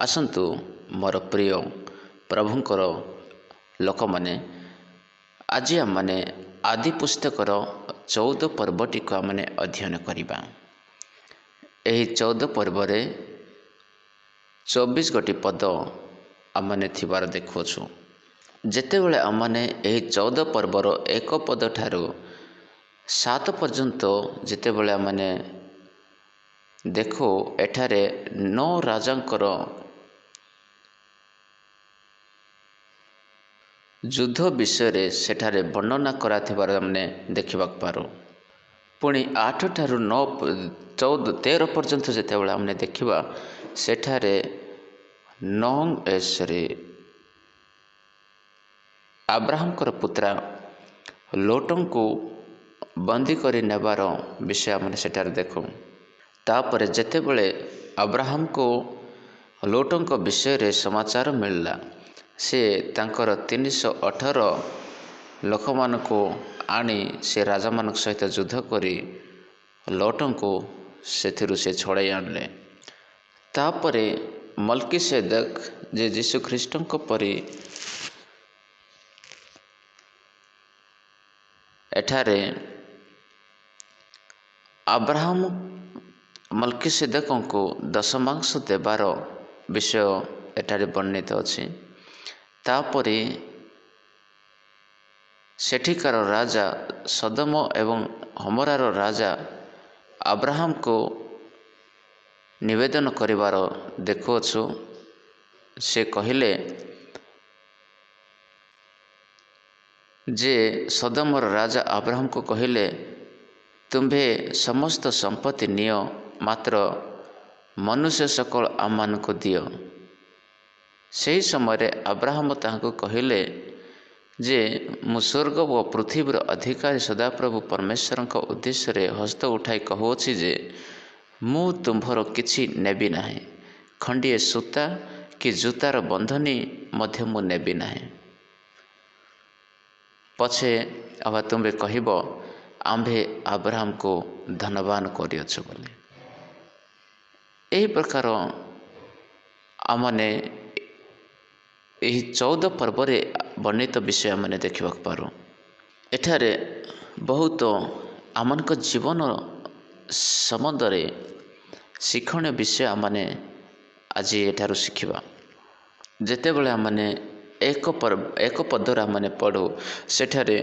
ଆସନ୍ତୁ ମୋର ପ୍ରିୟ ପ୍ରଭୁଙ୍କର ଲୋକମାନେ, ଆଜି ଆମମାନେ ଆଦି ପୁସ୍ତକର 14 ପର୍ବଟିକୁ ଆମମାନେ ଅଧ୍ୟୟନ କରିବା। ଏହି 14 ପର୍ବରେ 24 ଗୋଟି ପଦ ଆମମାନେ ଥିବାର ଦେଖୁଅଛୁ। ଯେତେବେଳେ ଆମମାନେ ଏହି 14 ପର୍ବର 1 ପଦ ଠାରୁ 7 ପର୍ଯ୍ୟନ୍ତ ଯେତେବେଳେ ଆମମାନେ ଦେଖୁ, ଏଠାରେ 9 ରାଜାଙ୍କର ଯୁଦ୍ଧ ବିଷୟରେ ସେଠାରେ ବର୍ଣ୍ଣନା କରାଥିବାର ଆମେ ଦେଖିବାକୁ ପାରୁ। ପୁଣି 8 ଠାରୁ 9 13 ପର୍ଯ୍ୟନ୍ତ ଯେତେବେଳେ ଆମେ ଦେଖିବା, ସେଠାରେ ଆବ୍ରାହମଙ୍କର ପୁତ୍ରା ଲୋଟଙ୍କୁ ବନ୍ଦୀ କରି ନେବାର ବିଷୟ ଆମେ ସେଠାରେ ଦେଖୁ। ତାପରେ ଯେତେବେଳେ ଆବ୍ରାହମକୁ ଲୋଟଙ୍କ ବିଷୟରେ ସମାଚାର ମିଳିଲା, ସେ ତାଙ୍କର 318 ଲୋକମାନଙ୍କୁ ଆଣି ସେ ରାଜାମାନଙ୍କ ସହିତ ଯୁଦ୍ଧ କରି ଲୋଟଙ୍କୁ ସେଥିରୁ ସେ ଛଡ଼ାଇ ଆଣିଲେ। ତାପରେ ମଲ୍କିସେଦେକ୍ ଯେ ଯୀଶୁ ଖ୍ରୀଷ୍ଟଙ୍କ ପରି ଏଠାରେ ଆବ୍ରାହମ ମଲ୍କିସେଦେକଙ୍କୁ ଦଶମାଂଶ ଦେବାର ବିଷୟ ଏଠାରେ ବର୍ଣ୍ଣିତ ଅଛି। ତାପରେ ସେଠିକାର ରାଜା ସଦମ ଏବଂ ହମରାର ରାଜା ଆବ୍ରାହମକୁ ନିବେଦନ କରିବାର ଦେଖୁଅଛୁ। ସେ କହିଲେ ଯେ ସଦମର ରାଜା ଆବ୍ରାହମକୁ କହିଲେ, ତୁମ୍ଭେ ସମସ୍ତ ସମ୍ପତ୍ତି ନିଅ, ମାତ୍ର ମନୁଷ୍ୟ ସକଳ ଆମମାନଙ୍କୁ ଦିଅ। ସେହି ସମୟରେ ଆବ୍ରାହମ ତାହାଙ୍କୁ କହିଲେ ଯେ ମୁଁ ସ୍ୱର୍ଗ ଓ ପୃଥିବୀର ଅଧିକାରୀ ସଦାପ୍ରଭୁ ପରମେଶ୍ୱରଙ୍କ ଉଦ୍ଦେଶ୍ୟରେ ହସ୍ତ ଉଠାଇ କହୁଅଛି ଯେ ମୁଁ ତୁମ୍ଭର କିଛି ନେବି ନାହିଁ, ଖଣ୍ଡିଏ ସୂତା କି ଜୁତାର ବନ୍ଧନୀ ମଧ୍ୟ ମୁଁ ନେବି ନାହିଁ। ପଛେ ଅବା ତୁମ୍ଭେ କହିବ, ଆମ୍ଭେ ଆବ୍ରାହମକୁ ଧନବାନ କରିଅଛୁ ବୋଲି। ଏହି ପ୍ରକାର ଆମମାନେ ଏହି 14 ପର୍ବରେ ବର୍ଣ୍ଣିତ ବିଷୟ ଆମେ ଦେଖିବାକୁ ପାରୁ। ଏଠାରେ ବହୁତ ଆମମାନଙ୍କ ଜୀବନ ସମ୍ବନ୍ଧରେ ଶିକ୍ଷଣୀୟ ବିଷୟ ଆମମାନେ ଆଜି ଏଠାରୁ ଶିଖିବା। ଯେତେବେଳେ ଆମମାନେ ଏକ ପଦରେ ଆମମାନେ ପଢ଼ୁ, ସେଠାରେ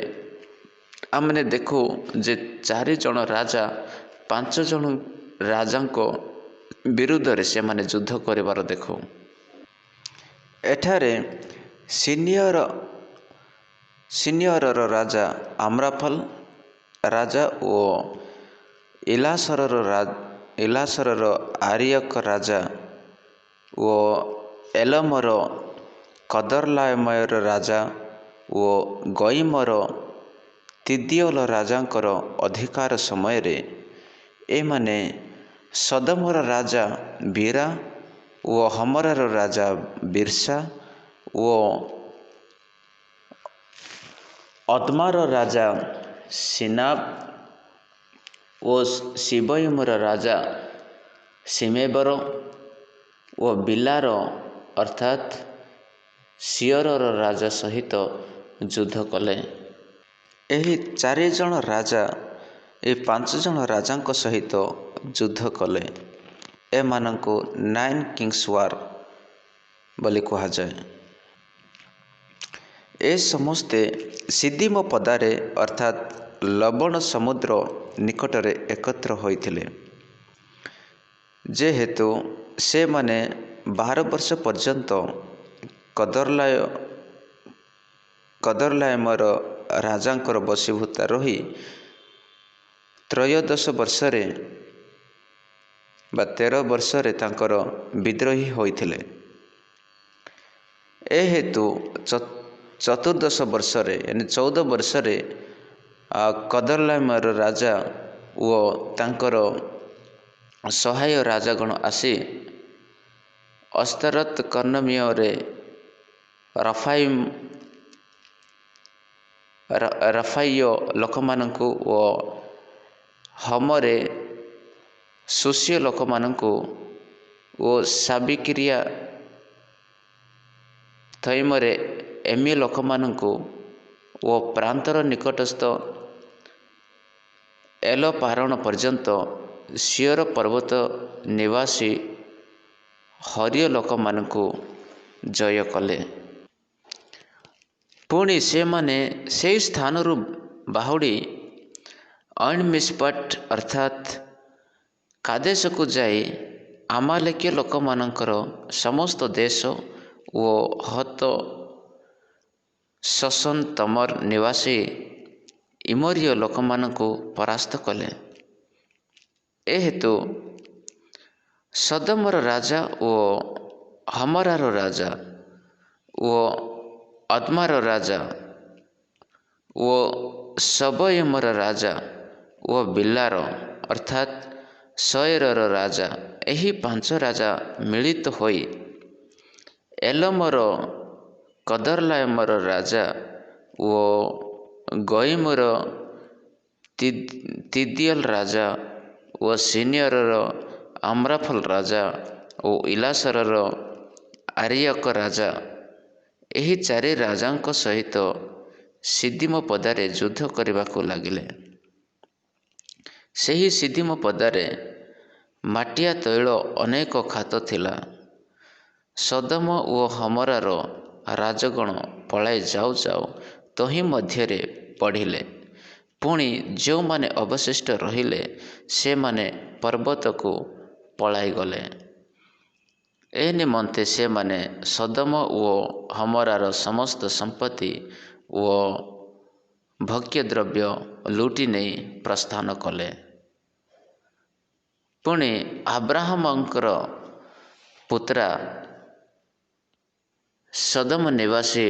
ଆମମାନେ ଦେଖୁ ଯେ 4 ଜଣ ରାଜା 5 ଜଣ ରାଜାଙ୍କ ବିରୁଦ୍ଧରେ ସେମାନେ ଯୁଦ୍ଧ କରିବାର ଦେଖୁ। ଏଠାରେ ସିନିୟରର ରାଜା ଆମ୍ରାଫଲ ରାଜା ଓ ଇଲାସରର ଆରିୟକ ରାଜା ଓ ଏଲମର କଦରଲାୟମୟର ରାଜା ଓ ଗଇମର ତିଦିଓଲ ରାଜାଙ୍କର ଅଧିକାର ସମୟରେ ଏମାନେ ସଦମର ରାଜା ବୀରା ଓ ହମରାର ରାଜା ବିର୍ସା ଓ ଅଦମାର ରାଜା ସିନାବ ଓ ସିବୟମର ରାଜା ସିମେବର ଓ ବିଲାର ଅର୍ଥାତ୍ ସିୟରର ରାଜା ସହିତ ଯୁଦ୍ଧ କଲେ। ଏହି 4 ଜଣ ରାଜା ଏହି 5 ଜଣ ରାଜାଙ୍କ ସହିତ ଯୁଦ୍ଧ କଲେ। ଏମାନଙ୍କୁ 9 କିଙ୍ଗସ୍ ୱାର୍ ବୋଲି କୁହାଯାଏ। ଏ ସମସ୍ତେ ସିଦିମ ପଦାରେ ଅର୍ଥାତ୍ ଲବଣ ସମୁଦ୍ର ନିକଟରେ ଏକତ୍ର ହୋଇଥିଲେ। ଯେହେତୁ ସେମାନେ 12 ବର୍ଷ ପର୍ଯ୍ୟନ୍ତ କଦରଲାୟମର ରାଜାଙ୍କର ବଶୀଭୂତ ରହି 13 ବର୍ଷରେ ବା 13 ବର୍ଷରେ ତାଙ୍କର ବିଦ୍ରୋହୀ ହୋଇଥିଲେ। ଏ ହେତୁ 14 ବର୍ଷରେ 14 ବର୍ଷରେ କଦରଲାୟମର ରାଜା ଓ ତାଙ୍କର ସହାୟ ରାଜାଗଣ ଆସି ଅସ୍ତାରତ କର୍ଣ୍ଣମୀୟରେ ରଫାଇୟ ଲୋକମାନଙ୍କୁ ଓ ହମରେ ସୁସିୟ ଲୋକମାନଙ୍କୁ ଓ ସାବିକିରିଆ ଥଇମରେ ଏମି ଲୋକମାନଙ୍କୁ ଓ ପ୍ରାନ୍ତର ନିକଟସ୍ଥ ଏଲ ପାରଣ ପର୍ଯ୍ୟନ୍ତ ସିଓର ପର୍ବତ ନିବାସୀ ହରିୟ ଲୋକମାନଙ୍କୁ ଜୟ କଲେ। ପୁଣି ସେମାନେ ସେହି ସ୍ଥାନରୁ ବାହୁଡ଼ି ଅଇନ୍-ମିସ୍ପାଟ ଅର୍ଥାତ୍ କାଦେଶକୁ ଯାଇ ଆମାଲେକୀୟ ଲୋକମାନଙ୍କର ସମସ୍ତ ଦେଶ ଓ ହତ ଶୋସନ ତମର ନିବାସୀ ଇମରୀୟ ଲୋକମାନଙ୍କୁ ପରାସ୍ତ କଲେ। ଏ ହେତୁ ସଦମର ରାଜା ଓ ହମରାର ରାଜା ଓ ଅଦମାର ରାଜା ଓ ସବୟମର ରାଜା ଓ ବିଲାର ଅର୍ଥାତ୍ ସୟରର ରାଜା, ଏହି 5 ରାଜା ମିଳିତ ହୋଇ ଏଲମର କଦର୍ଲାୟମର ରାଜା ଓ ଗଇମର ତିଦିଏଲ ରାଜା ଓ ସିନିୟରର ଆମ୍ରାଫଲ ରାଜା ଓ ଇଲାସରର ଆରିୟକ ରାଜା, ଏହି 4 ରାଜାଙ୍କ ସହିତ ସିଦିମ ପଦାରେ ଯୁଦ୍ଧ କରିବାକୁ ଲାଗିଲେ। ସେହି ସିଦିମ ପଦାରେ ମାଟିଆ ତୈଳ ଅନେକ ଖାତ ଥିଲା। ସଦମ ଓ ହମରାର ରାଜଗଣ ପଳାଇ ଯାଉ ଯାଉ ତହିଁ ମଧ୍ୟରେ ପଡ଼ିଲେ। ପୁଣି ଯେଉଁମାନେ ଅବଶିଷ୍ଟ ରହିଲେ ସେମାନେ ପର୍ବତକୁ ପଳାଇଗଲେ। ଏ ନିମନ୍ତେ ସେମାନେ ସଦମ ଓ ହମରାର ସମସ୍ତ ସମ୍ପତ୍ତି ଓ ଭୋଗ୍ୟଦ୍ରବ୍ୟ ଲୁଟି ନେଇ ପ୍ରସ୍ଥାନ କଲେ। ପୁଣି ଆବ୍ରାହମଙ୍କର ପୁତ୍ରା ସଦମ ନିବାସୀ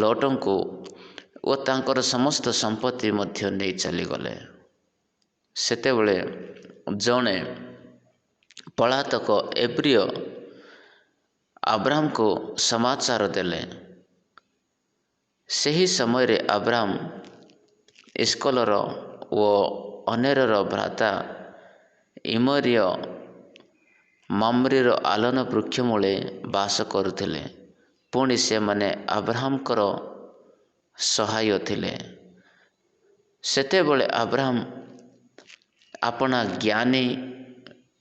ଲୋଟଙ୍କୁ ଓ ତାଙ୍କର ସମସ୍ତ ସମ୍ପତ୍ତି ମଧ୍ୟ ନେଇ ଚାଲିଗଲେ। ସେତେବେଳେ ଜଣେ ପଳାତକ ଏବ୍ରିୟ ଆବ୍ରାମକୁ ସମାଚାର ଦେଲେ। ସେହି ସମୟରେ ଆବ୍ରାମ ଇସ୍କଲର ଓ ଅନେରର ଭ୍ରାତା ଇମରୀୟ ମମ୍ରେର ଆଲନ ବୃକ୍ଷ ମୂଳେ ବାସ କରୁଥିଲେ। ପୁଣି ସେମାନେ ଆବ୍ରାମଙ୍କର ସହାୟ ଥିଲେ। ସେତେବେଳେ ଆବ୍ରାମ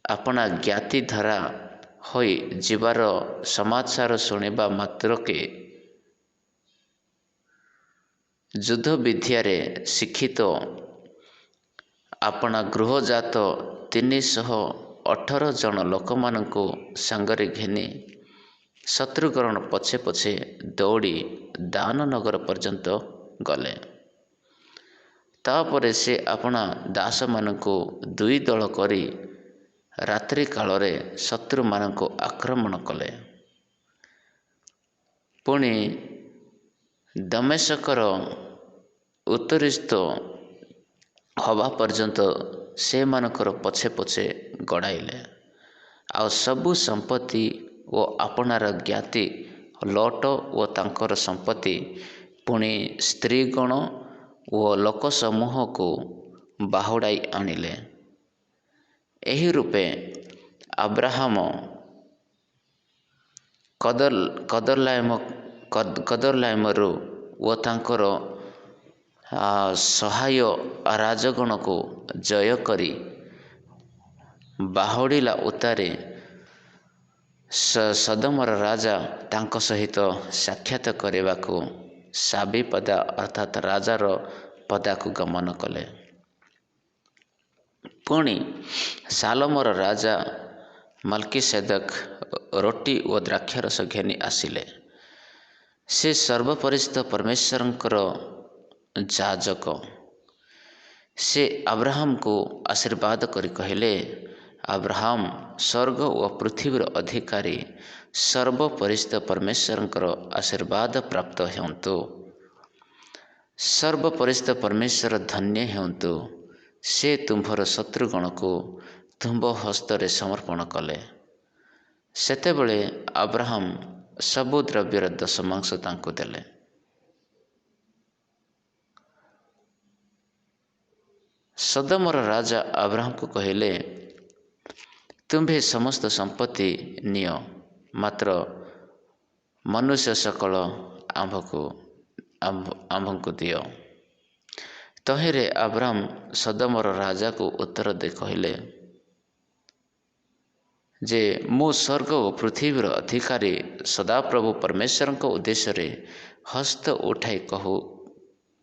ଆପଣା ଜ୍ଞାତି ଧରା ହୋଇ ଯିବାର ସମାଚାର ଶୁଣିବା ମାତ୍ରକେ ଯୁଦ୍ଧ ବିଦ୍ୟାରେ ଶିକ୍ଷିତ ଆପଣା ଗୃହଜାତ 318 ଜଣ ଲୋକମାନଙ୍କୁ ସାଙ୍ଗରେ ଘେନି ଶତ୍ରୁଗଣ ପଛେ ପଛେ ଦୌଡ଼ି ଦାନ ନଗର ପର୍ଯ୍ୟନ୍ତ ଗଲେ। ତାପରେ ସେ ଆପଣା ଦାସମାନଙ୍କୁ 2 ଦଳ କରି ରାତ୍ରି କାଳରେ ଶତ୍ରୁମାନଙ୍କୁ ଆକ୍ରମଣ କଲେ। ପୁଣି ଦମେଶକର ଉତ୍ତରସ୍ଥ ହବା ପର୍ଯ୍ୟନ୍ତ ସେମାନଙ୍କର ପଛେ ପଛେ ଗଡ଼ାଇଲେ। ଆଉ ସବୁ ସମ୍ପତ୍ତି ଓ ଆପଣାର ଜ୍ଞାତି ଲୋଟ ଓ ତାଙ୍କର ସମ୍ପତ୍ତି, ପୁଣି ସ୍ତ୍ରୀଗଣ ଓ ଲୋକସମୂହକୁ ବାହୁଡ଼ାଇ ଆଣିଲେ। ଏହି ରୂପେ ଆବ୍ରାହାମ କଦର୍ଲାୟମରୁ ଓ ତାଙ୍କର ସହାୟ ରାଜଗଣକୁ ଜୟ କରି ବାହୁଡ଼ିଲା ଉତ୍ତାରେ ସଦମର ରାଜା ତାଙ୍କ ସହିତ ସାକ୍ଷାତ କରିବାକୁ ସାବିପଦା ଅର୍ଥାତ୍ ରାଜାର ପଦାକୁ ଗମନ କଲେ। ପୁଣି ସାଲୋମର ରାଜା ମଲ୍କିସେଦେକ ରୋଟି ଓ ଦ୍ରାକ୍ଷାରସ ଘେନି ଆସିଲେ। ସେ ସର୍ବପରିଶୁଦ୍ଧ ପରମେଶ୍ୱରଙ୍କର ଯାଜକ। ସେ ଆବ୍ରାହାମକୁ ଆଶୀର୍ବାଦ କରି କହିଲେ, ଆବ୍ରାହାମ ସ୍ୱର୍ଗ ଓ ପୃଥିବୀର ଅଧିକାରୀ ସର୍ବପରିଶୁଦ୍ଧ ପରମେଶ୍ୱରଙ୍କର ଆଶୀର୍ବାଦ ପ୍ରାପ୍ତ ହୁଅନ୍ତୁ। ସର୍ବପରିଶୁଦ୍ଧ ପରମେଶ୍ୱର ଧନ୍ୟ ହୁଅନ୍ତୁ। ସେ ତୁମ୍ଭର ଶତ୍ରୁଗଣକୁ ତୁମ୍ଭ ହସ୍ତରେ ସମର୍ପଣ କଲେ। ସେତେବେଳେ ଆବ୍ରାହାମ ସବୁ ଦ୍ରବ୍ୟର ଦଶମାଂଶ ତାଙ୍କୁ ଦେଲେ। ସଦମର ରାଜା ଆବ୍ରାହାମକୁ କହିଲେ, ତୁମ୍ଭେ ସମସ୍ତ ସମ୍ପତ୍ତି ନିଅ, ମାତ୍ର ମନୁଷ୍ୟ ସକଳ ଆମ୍ଭଙ୍କୁ ଦିଅ। ତହିଁରେ ଆବ୍ରାମ ସୋଦୋମର ରାଜାକୁ ଉତ୍ତର ଦେଇ କହିଲେ ଯେ ମୁଁ ସ୍ୱର୍ଗ ଓ ପୃଥିବୀର ଅଧିକାରୀ ସଦାପ୍ରଭୁ ପରମେଶ୍ୱରଙ୍କ ଉଦ୍ଦେଶ୍ୟରେ ହସ୍ତ ଉଠାଇ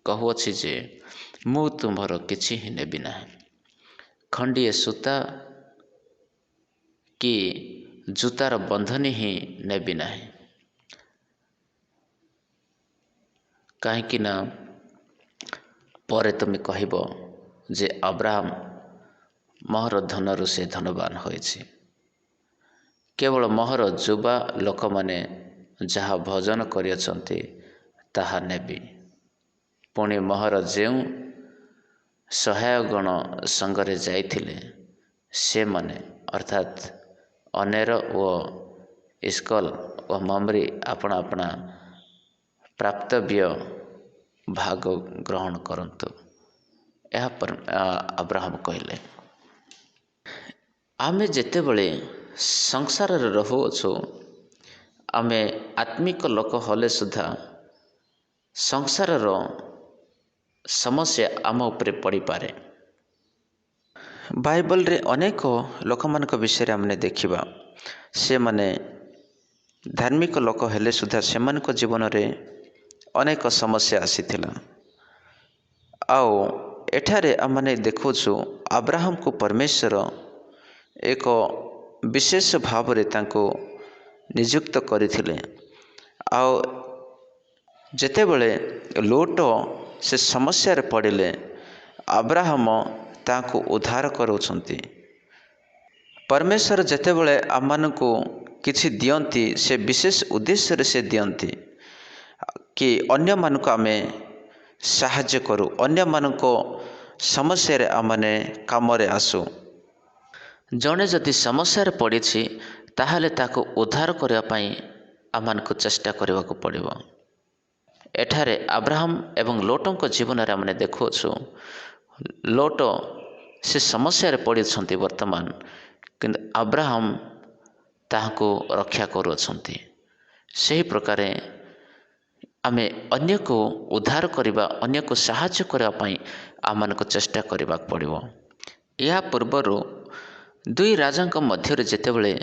କହୁଅଛି ଯେ ମୁଁ ତୁମ୍ଭର କିଛି ହିଁ ନେବି ନାହିଁ। ଖଣ୍ଡିଏ ସୂତା କି ଜୁତାର ବନ୍ଧନୀ ହିଁ ନେବି ନାହିଁ। କାହିଁକି ନା ପରେ ତୁମେ କହିବ ଯେ ଆବ୍ରାହମ ମୋହର ଧନରୁ ସେ ଧନବାନ ହୋଇଛି। କେବଳ ମୋହର ଯୁବା ଲୋକମାନେ ଯାହା ଭୋଜନ କରିଅଛନ୍ତି ତାହା ନେବି। ପୁଣି ମୋହର ଯେଉଁ ସହାୟଗଣ ସଙ୍ଗରେ ଯାଇଥିଲେ ସେମାନେ ଅର୍ଥାତ୍ ଅନେର ଓ ଇସ୍କଲ ଓ ମମ୍ରି ଆପଣା ଆପଣା ପ୍ରାପ୍ତବ୍ୟ ଭାଗ ଗ୍ରହଣ କରନ୍ତୁ। ଏହା ଆବ୍ରାହମ କହିଲେ। ଆମେ ଯେତେବେଳେ ସଂସାରରେ ରହୁଅଛୁ, ଆମେ ଆତ୍ମିକ ଲୋକ ହେଲେ ସୁଦ୍ଧା ସଂସାରର ସମସ୍ୟା ଆମ ଉପରେ ପଡ଼ିପାରେ। ବାଇବଲରେ ଅନେକ ଲୋକମାନଙ୍କ ବିଷୟରେ ଆମେ ଦେଖିବା, ସେମାନେ ଧାର୍ମିକ ଲୋକ ହେଲେ ସୁଦ୍ଧା ସେମାନଙ୍କ ଜୀବନରେ ଅନେକ ସମସ୍ୟା ଆସିଥିଲା। ଆଉ ଏଠାରେ ଆମେ ଦେଖୁଛୁ ଆବ୍ରାହମକୁ ପରମେଶ୍ୱର ଏକ ବିଶେଷ ଭାବରେ ତାଙ୍କୁ ନିଯୁକ୍ତ କରିଥିଲେ। ଆଉ ଯେତେବେଳେ ଲୋଟ ସେ ସମସ୍ୟାରେ ପଡ଼ିଲେ ଆବ୍ରାହମ ତାଙ୍କୁ ଉଦ୍ଧାର କରୁଛନ୍ତି। ପରମେଶ୍ୱର ଯେତେବେଳେ ଆମମାନଙ୍କୁ କିଛି ଦିଅନ୍ତି ସେ ବିଶେଷ ଉଦ୍ଦେଶ୍ୟରେ ସେ ଦିଅନ୍ତି କି ଅନ୍ୟମାନଙ୍କୁ ଆମେ ସାହାଯ୍ୟ କରୁ, ଅନ୍ୟମାନଙ୍କ ସମସ୍ୟାରେ ଆମମାନେ କାମରେ ଆସୁ। ଜଣେ ଯଦି ସମସ୍ୟାରେ ପଡ଼ିଛି ତାହେଲେ ତାକୁ ଉଦ୍ଧାର କରିବା ପାଇଁ ଆମମାନଙ୍କୁ ଚେଷ୍ଟା କରିବାକୁ ପଡ଼ିବ। ଏଠାରେ ଆବ୍ରାହମ ଏବଂ ଲୋଟଙ୍କ ଜୀବନରେ ଆମେ ଦେଖୁଅଛୁ, ଲୋଟ ସେ ସମସ୍ୟାରେ ପଡ଼ିଛନ୍ତି ବର୍ତ୍ତମାନ, କିନ୍ତୁ ଆବ୍ରାହମ ତାହାକୁ ରକ୍ଷା କରୁଅଛନ୍ତି। ସେହି ପ୍ରକାରେ ଆମେ ଅନ୍ୟକୁ ଉଦ୍ଧାର କରିବା, ଅନ୍ୟକୁ ସାହାଯ୍ୟ କରିବା ପାଇଁ ଆମମାନଙ୍କୁ ଚେଷ୍ଟା କରିବାକୁ ପଡ଼ିବ। ଏହା ପୂର୍ବରୁ ଦୁଇ ରାଜାଙ୍କ ମଧ୍ୟରେ ଯେତେବେଳେ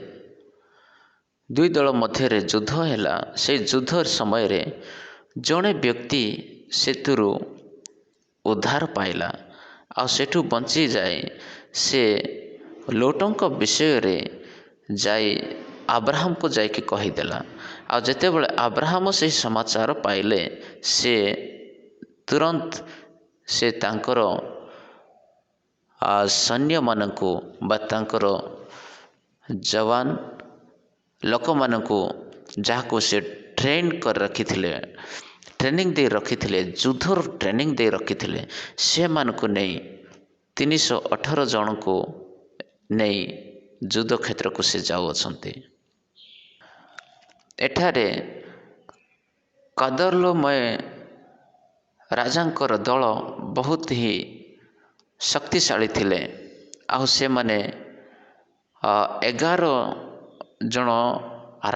ଦୁଇ ଦଳ ମଧ୍ୟରେ ଯୁଦ୍ଧ ହେଲା, ସେହି ଯୁଦ୍ଧ ସମୟରେ ଜଣେ ବ୍ୟକ୍ତି ସେଥିରୁ ଉଦ୍ଧାର ପାଇଲା ଆଉ ସେଠୁ ବଞ୍ଚିଯାଏ। ସେ ଲୋଟଙ୍କ ବିଷୟରେ ଯାଇ ଆବ୍ରାହମକୁ ଯାଇକି କହିଦେଲା। ଆଉ ଯେତେବେଳେ ଆବ୍ରାହମ ସେହି ସମାଚାର ପାଇଲେ ସେ ତୁରନ୍ତ ସେ ତାଙ୍କର ସୈନ୍ୟମାନଙ୍କୁ ବା ତାଙ୍କର ଯବାନ ଲୋକମାନଙ୍କୁ ଯାହାକୁ ସେ ଟ୍ରେନିଂ ଦେଇ ରଖିଥିଲେ, ଯୁଦ୍ଧର ଟ୍ରେନିଂ ଦେଇ ରଖିଥିଲେ, ସେମାନଙ୍କୁ ନେଇ 318 ଜଣଙ୍କୁ ନେଇ ଯୁଦ୍ଧ କ୍ଷେତ୍ରକୁ ସେ ଯାଉଅଛନ୍ତି। ଏଠାରେ କଦର୍ଲାଓମର ରାଜାଙ୍କର ଦଳ ବହୁତ ହିଁ ଶକ୍ତିଶାଳୀ ଥିଲେ। ଆଉ ସେମାନେ 11 ଜଣ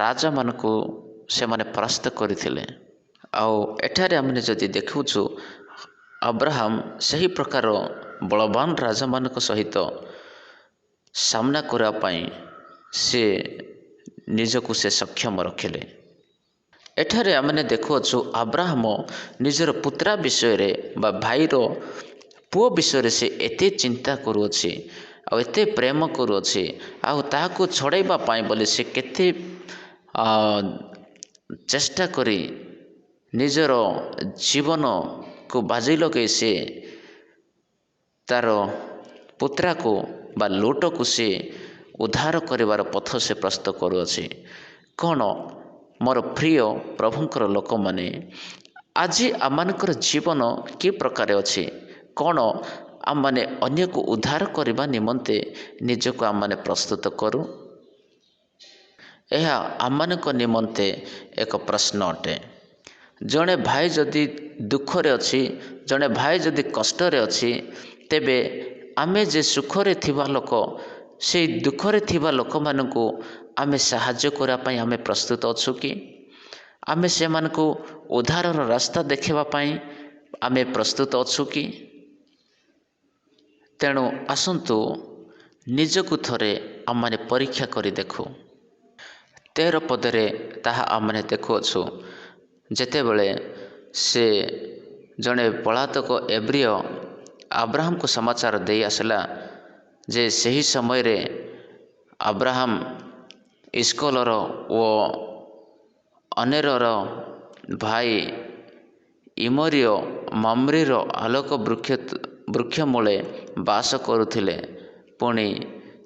ରାଜାମାନଙ୍କୁ ସେମାନେ ପରାସ୍ତ କରିଥିଲେ। ଆଉ ଏଠାରେ ଆମେ ଯଦି ଦେଖୁଛୁ ଆବ୍ରାହମ ସେହି ପ୍ରକାର ବଳବାନ ରାଜାମାନଙ୍କ ସହିତ ସାମ୍ନା କରିବା ପାଇଁ ସେ ନିଜକୁ ସେ ସକ୍ଷମ ରଖିଲେ। ଏଠାରେ ଆମେ ଦେଖୁଅଛୁ ଆବ୍ରାହମ ନିଜର ପୁତ୍ରା ବିଷୟରେ ବା ଭାଇର ପୁଅ ବିଷୟରେ ସେ ଏତେ ଚିନ୍ତା କରୁଅଛି ଆଉ ଏତେ ପ୍ରେମ କରୁଅଛି, ଆଉ ତାହାକୁ ଛଡ଼ାଇବା ପାଇଁ ବୋଲି ସେ କେତେ ଚେଷ୍ଟା କରି ନିଜର ଜୀବନକୁ ବାଜି ଲଗାଇ ସେ ତାର ପୁତ୍ରାକୁ ବା ଲୋଟକୁ ସେ ଉଦ୍ଧାର କରିବାର ପଥ ସେ ପ୍ରସ୍ତୁତ କରୁଅଛି। କ'ଣ ମୋର ପ୍ରିୟ ପ୍ରଭୁଙ୍କର ଲୋକମାନେ, ଆଜି ଆମମାନଙ୍କର ଜୀବନ କି ପ୍ରକାର ଅଛି? କ'ଣ ଆମମାନେ ଅନ୍ୟକୁ ଉଦ୍ଧାର କରିବା ନିମନ୍ତେ ନିଜକୁ ଆମମାନେ ପ୍ରସ୍ତୁତ କରୁ? ଏହା ଆମମାନଙ୍କ ନିମନ୍ତେ ଏକ ପ୍ରଶ୍ନ ଅଟେ। ଜଣେ ଭାଇ ଯଦି ଦୁଃଖରେ ଅଛି, ଜଣେ ଭାଇ ଯଦି କଷ୍ଟରେ ଅଛି, ତେବେ ଆମେ ଯେ ସୁଖରେ ଥିବା ଲୋକ, ସେଇ ଦୁଃଖରେ ଥିବା ଲୋକମାନଙ୍କୁ ଆମେ ସାହାଯ୍ୟ କରିବା ପାଇଁ ଆମେ ପ୍ରସ୍ତୁତ ଅଛୁ କି? आमे सेमानकु उद्धारर रास्ता देखिबा पई आमे प्रस्तुत अछु कि? तेणु आसंतु निजकु थरे आमने परीक्षा करी देखु। 13 पदरे ताहा आमने देखुअछु जेतेबेले से जड़े पलातक एब्रिय अब्राहम को समाचार दे आसला जे सही समय रे अब्राहम इस्कलर ओ अनेरर भाई इमरिय मम्रीर आलोक वृक्ष मूले बास करुथिले। पुणी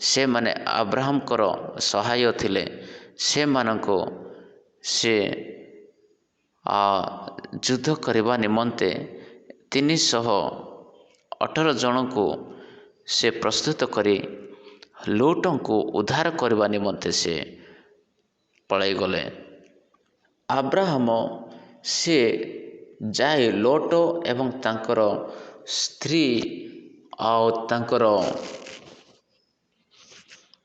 से माने अब्राहमकर सहाय थिले। से मानको से युद्ध करने निमंते 318 जन को से प्रस्तुत करी लोटों को उद्धार करने निमंते से पलाई गले। अब्राहम से जाए लोटो एवं तांकर स्त्री आउ तांकर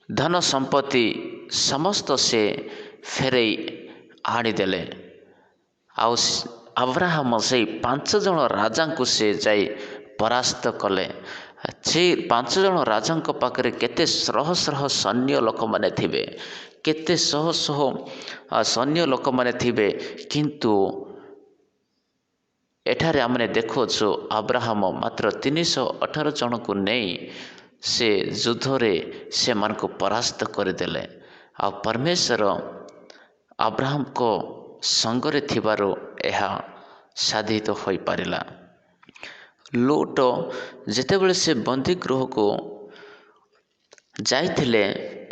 धन संपत्ति समस्त से फेरई आनीदेले। आउ अब्राहम से 5 जन राजा को से जाई परास्त कले। से 5 जन राजा पाखे केते शह शह सैन्य लोक माने थिबे, केते शह शह सैन्य लोक माने थिबे, किंतु एठारे आमने देखुछु अब्राहम मात्र 318 जन को नहीं से युद्धरे से मान को परास्त करदेले। आ परमेश्वर अब्राहम को संगरे थिबारो एहा साधित होई पारिला। लोट जेतेबेले से बंदी गृह को जाइथिले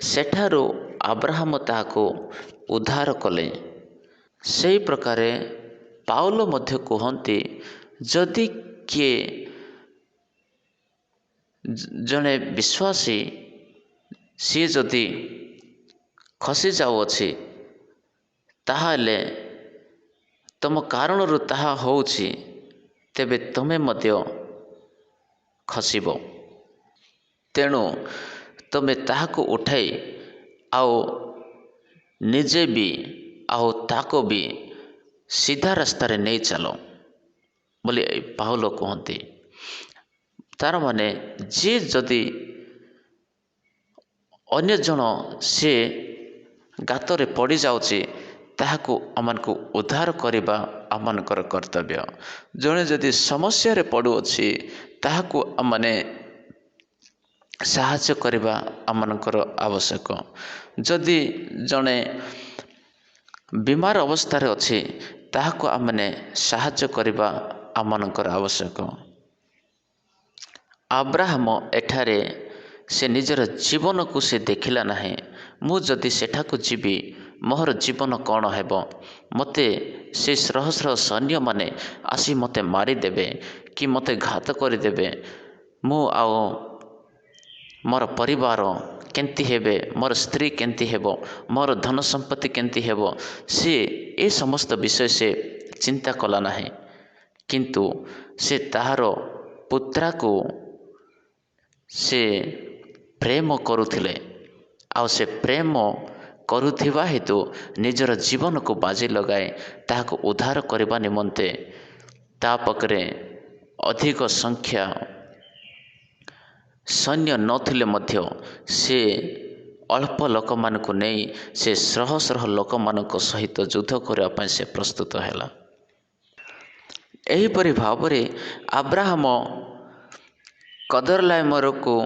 सेठारो अब्राहम ताहाको उद्धार कले। सेही प्रकारे पाउल मध्य कहते जदि किए जने विश्वासी सी जदि खसी जाउअछि ताहाले तम कारणरू ताहा होउछि तेबे तमे मध्य खसिबो। तेणु तमे ताहाको उठाई आओ निजे भी आओ ताको भी सीधा रास्तारे नहीं चलो बोली पाउल कहते। तार माने जी जदि अन्य जन से गातरे पड़ जाउछि ताहाको आमनको उद्धार करबा आमनकर कर्तव्य। जने जदि समस्या रे पड़ुअछि ताहाको आमने साहाय्य करबा आमनकर आवश्यक। जदि जने बीमार अवस्था रे अछि ताहाको आमने साहाय्य करबा आमनकर आवश्यक। अब्राहम एठारे से निजर जीवन को से देखिला नाही। मु जदि सेठाको जीवी मोहर जीवन कौन हेबो? मते से शह शह सैन्य माने आसी मते मारिदेवे कि मते घात करदेवे। मु आओ मोर परिवार केंती हेबे, मोर स्त्री केंती हेबो, मोर धन संपत्ति केंती हेबो, से ए समस्त विषय से चिंता कला नाही। किंतु से ताहारो पुत्रा को से प्रेम करुथिले। आउ से प्रेम करुथिबा हेतु निजर जीवन को बाजी लगाए ताहाको उद्धार करबा निमंते ता पकरे अधिक संख्या सैन्य नथिले मध्य से अल्प लोक मानकु नहीं से शह शह लोक मानक सहित युद्ध करबा पई से प्रस्तुत हैला। एहीपरि भावरे अब्राहम कदरलाइमर को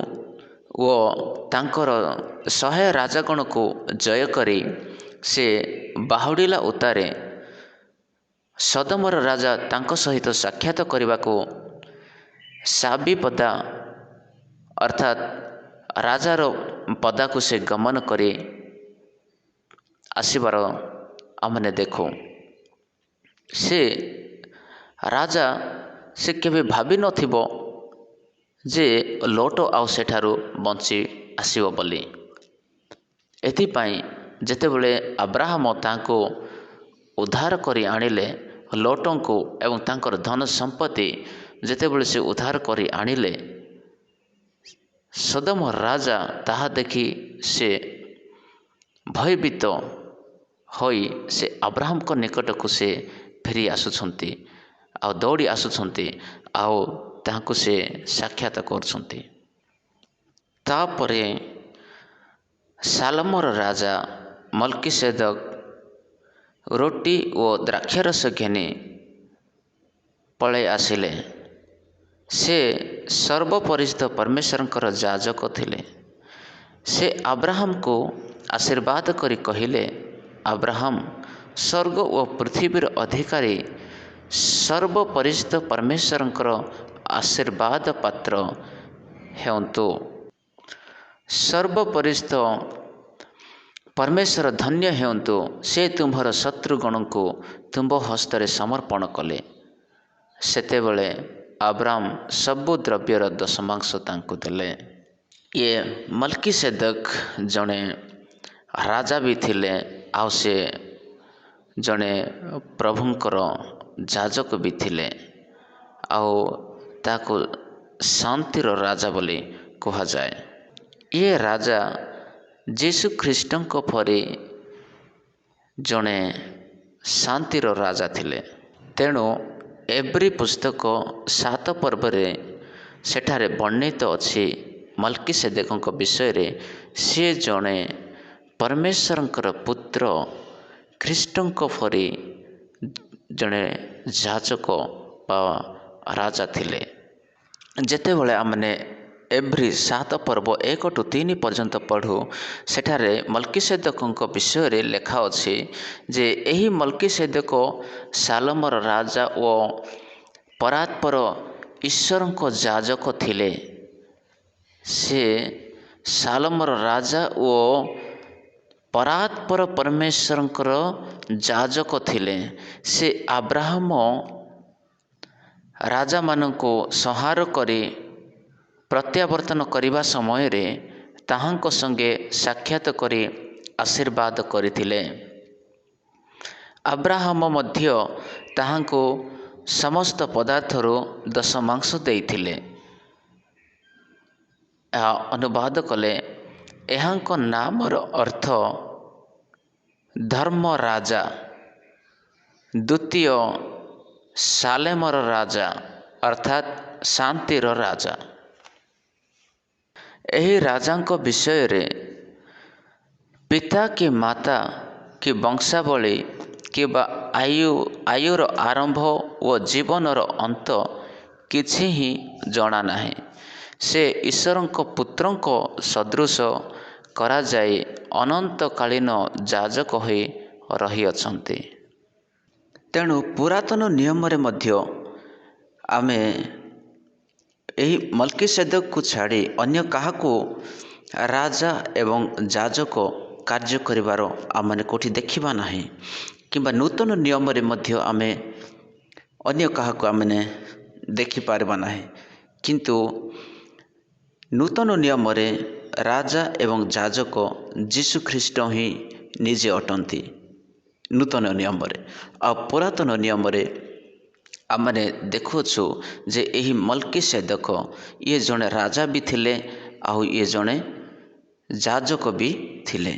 ओ तांकर सहाय राजागण को जय करी से बाहुडिला उतारे सदमर राजा तांको सहित साक्षात करने को साबीपदा अर्थात राजार पदा को से गमन करे आसबार आमने देखो। से राजा से केबे भाभी नथिबो जे लोटो आउ सेठारू बंची आसीबो बोली। एथिपाई जेतेबेले अब्राहम तांको उद्धार करी आनिले लोटों को एवं तांकर धन संपत्ति जेतेबेले से उद्धार करी आनिले सदम राजा ताहा देखी से भयभीत ହୋଇ ସେ ଆବ୍ରାହମଙ୍କ ନିକଟକୁ ସେ ଫେରି ଆସୁଛନ୍ତି ଆଉ ଦୌଡ଼ି ଆସୁଛନ୍ତି ଆଉ ତାହାଙ୍କୁ ସେ ସାକ୍ଷାତ କରୁଛନ୍ତି। ତାପରେ ସାଲମର ରାଜା ମଲ୍କିସେଦକ ରୁଟି ଓ ଦ୍ରାକ୍ଷାରସ ଘେନି ପଳାଇ ଆସିଲେ। ସେ ସର୍ବପରିଚିତ ପରମେଶ୍ୱରଙ୍କର ଯାଜକ ଥିଲେ। ସେ ଆବ୍ରାହମକୁ ଆଶୀର୍ବାଦ କରି କହିଲେ, ଆବ୍ରାହମ ସ୍ୱର୍ଗ ଓ ପୃଥିବୀର ଅଧିକାରୀ ସର୍ବପରିଚିତ ପରମେଶ୍ୱରଙ୍କର ଆଶୀର୍ବାଦ ପାତ୍ର ହେଉନ୍ତୁ। ସର୍ବପରିଚିତ ପରମେଶ୍ୱର ଧନ୍ୟ ହେଉନ୍ତୁ। ସେ ତୁମ୍ଭର ଶତ୍ରୁଗଣଙ୍କୁ ତୁମ୍ଭ ହସ୍ତରେ ସମର୍ପଣ କଲେ। ସେତେବେଳେ ଆବ୍ରାମ ସବୁ ଦ୍ରବ୍ୟର ଦଶମାଂଶ ତାଙ୍କୁ ଦେଲେ। ଇଏ ମଲ୍କିସେଦକ ଜଣେ ରାଜା ବି ଥିଲେ ଆଉ ସେ ଜଣେ ପ୍ରଭୁଙ୍କର ଯାଜକ ବି ଥିଲେ ଆଉ ତାକୁ ଶାନ୍ତିର ରାଜା ବୋଲି କୁହାଯାଏ। ଇଏ ରାଜା ଯୀଶୁ ଖ୍ରୀଷ୍ଟଙ୍କ ପରି ଜଣେ ଶାନ୍ତିର ରାଜା ଥିଲେ। ତେଣୁ ଏବ୍ରୀ ପୁସ୍ତକ 7 ପର୍ବରେ ସେଠାରେ ବର୍ଣ୍ଣିତ ଅଛି ମଲ୍କିସେଦକଙ୍କ ବିଷୟରେ। ସିଏ ଜଣେ ପରମେଶ୍ୱରଙ୍କର ପୁତ୍ର ଖ୍ରୀଷ୍ଟଙ୍କ ପରି ଜଣେ ଯାଜକ ବା ରାଜା ଥିଲେ। ଯେତେବେଳେ ଆମେ ଏବ୍ରୀ 7 ପର୍ବ 1-3 ପର୍ଯ୍ୟନ୍ତ ପଢ଼ୁ, ସେଠାରେ ମଲ୍କିସେଦକଙ୍କ ବିଷୟରେ ଲେଖା ଅଛି ଯେ ଏହି ମଲ୍କିସେଦକ ସାଲମର ରାଜା ଓ ପରାତ୍ପର ଈଶ୍ୱରଙ୍କ ଯାଜକ ଥିଲେ। ସେ ସାଲମର ରାଜା ଓ ପରାତ୍ପର ପରମେଶ୍ୱରଙ୍କର ଯାଜକ ଥିଲେ। ସେ ଆବ୍ରାହମ ରାଜାମାନଙ୍କୁ ସଂହାର କରି ପ୍ରତ୍ୟାବର୍ତ୍ତନ କରିବା ସମୟରେ ତାହାଙ୍କ ସଙ୍ଗେ ସାକ୍ଷାତ କରି ଆଶୀର୍ବାଦ କରିଥିଲେ। ଆବ୍ରାହମ ମଧ୍ୟ ତାହାଙ୍କୁ ସମସ୍ତ ପଦାର୍ଥରୁ ଦଶମାଂଶ ଦେଇଥିଲେ। ଏହା ଅନୁବାଦ କଲେ ଏହାଙ୍କ ନାମର ଅର୍ଥ ଧର୍ମ ରାଜା, ଦ୍ୱିତୀୟ ସାଲେମର ରାଜା ଅର୍ଥାତ୍ ଶାନ୍ତିର ରାଜା। ଏହି ରାଜାଙ୍କ ବିଷୟରେ ପିତା କି ମାତା କି ବଂଶାବଳୀ କିମ୍ବା ଆୟୁର ଆରମ୍ଭ ଓ ଜୀବନର ଅନ୍ତ କିଛି ହିଁ ଜଣା ନାହିଁ। ସେ ଈଶ୍ୱରଙ୍କ ପୁତ୍ରଙ୍କ ସଦୃଶ କରାଯାଇ ଅନନ୍ତକାଳୀନ ଯାଜକ ହୋଇ ରହିଅଛନ୍ତି। ତେଣୁ ପୁରାତନ ନିୟମରେ ମଧ୍ୟ ଆମେ ଏହି ମଲ୍କିସେଦକକୁ ଛାଡ଼ି ଅନ୍ୟ କାହାକୁ ରାଜା ଏବଂ ଯାଜକ କାର୍ଯ୍ୟ କରିବାର ଆମେ କେଉଁଠି ଦେଖିବା ନାହିଁ। କିମ୍ବା ନୂତନ ନିୟମରେ ମଧ୍ୟ ଆମେ ଅନ୍ୟ କାହାକୁ ଆମେ ଦେଖିପାରିବା ନାହିଁ। କିନ୍ତୁ ନୂତନ ନିୟମରେ ରାଜା ଏବଂ ଯାଜକ ଯୀଶୁ ଖ୍ରୀଷ୍ଟ ହିଁ ନିଜେ ଅଟନ୍ତି। ନୂତନ ନିୟମରେ ଆଉ ପୁରାତନ ନିୟମରେ ଆମେ ଦେଖୁଅଛୁ ଯେ ଏହି ମଲ୍କିସେଦକ ଇଏ ଜଣେ ରାଜା ବି ଥିଲେ ଆଉ ଇଏ ଜଣେ ଯାଜକ ବି ଥିଲେ।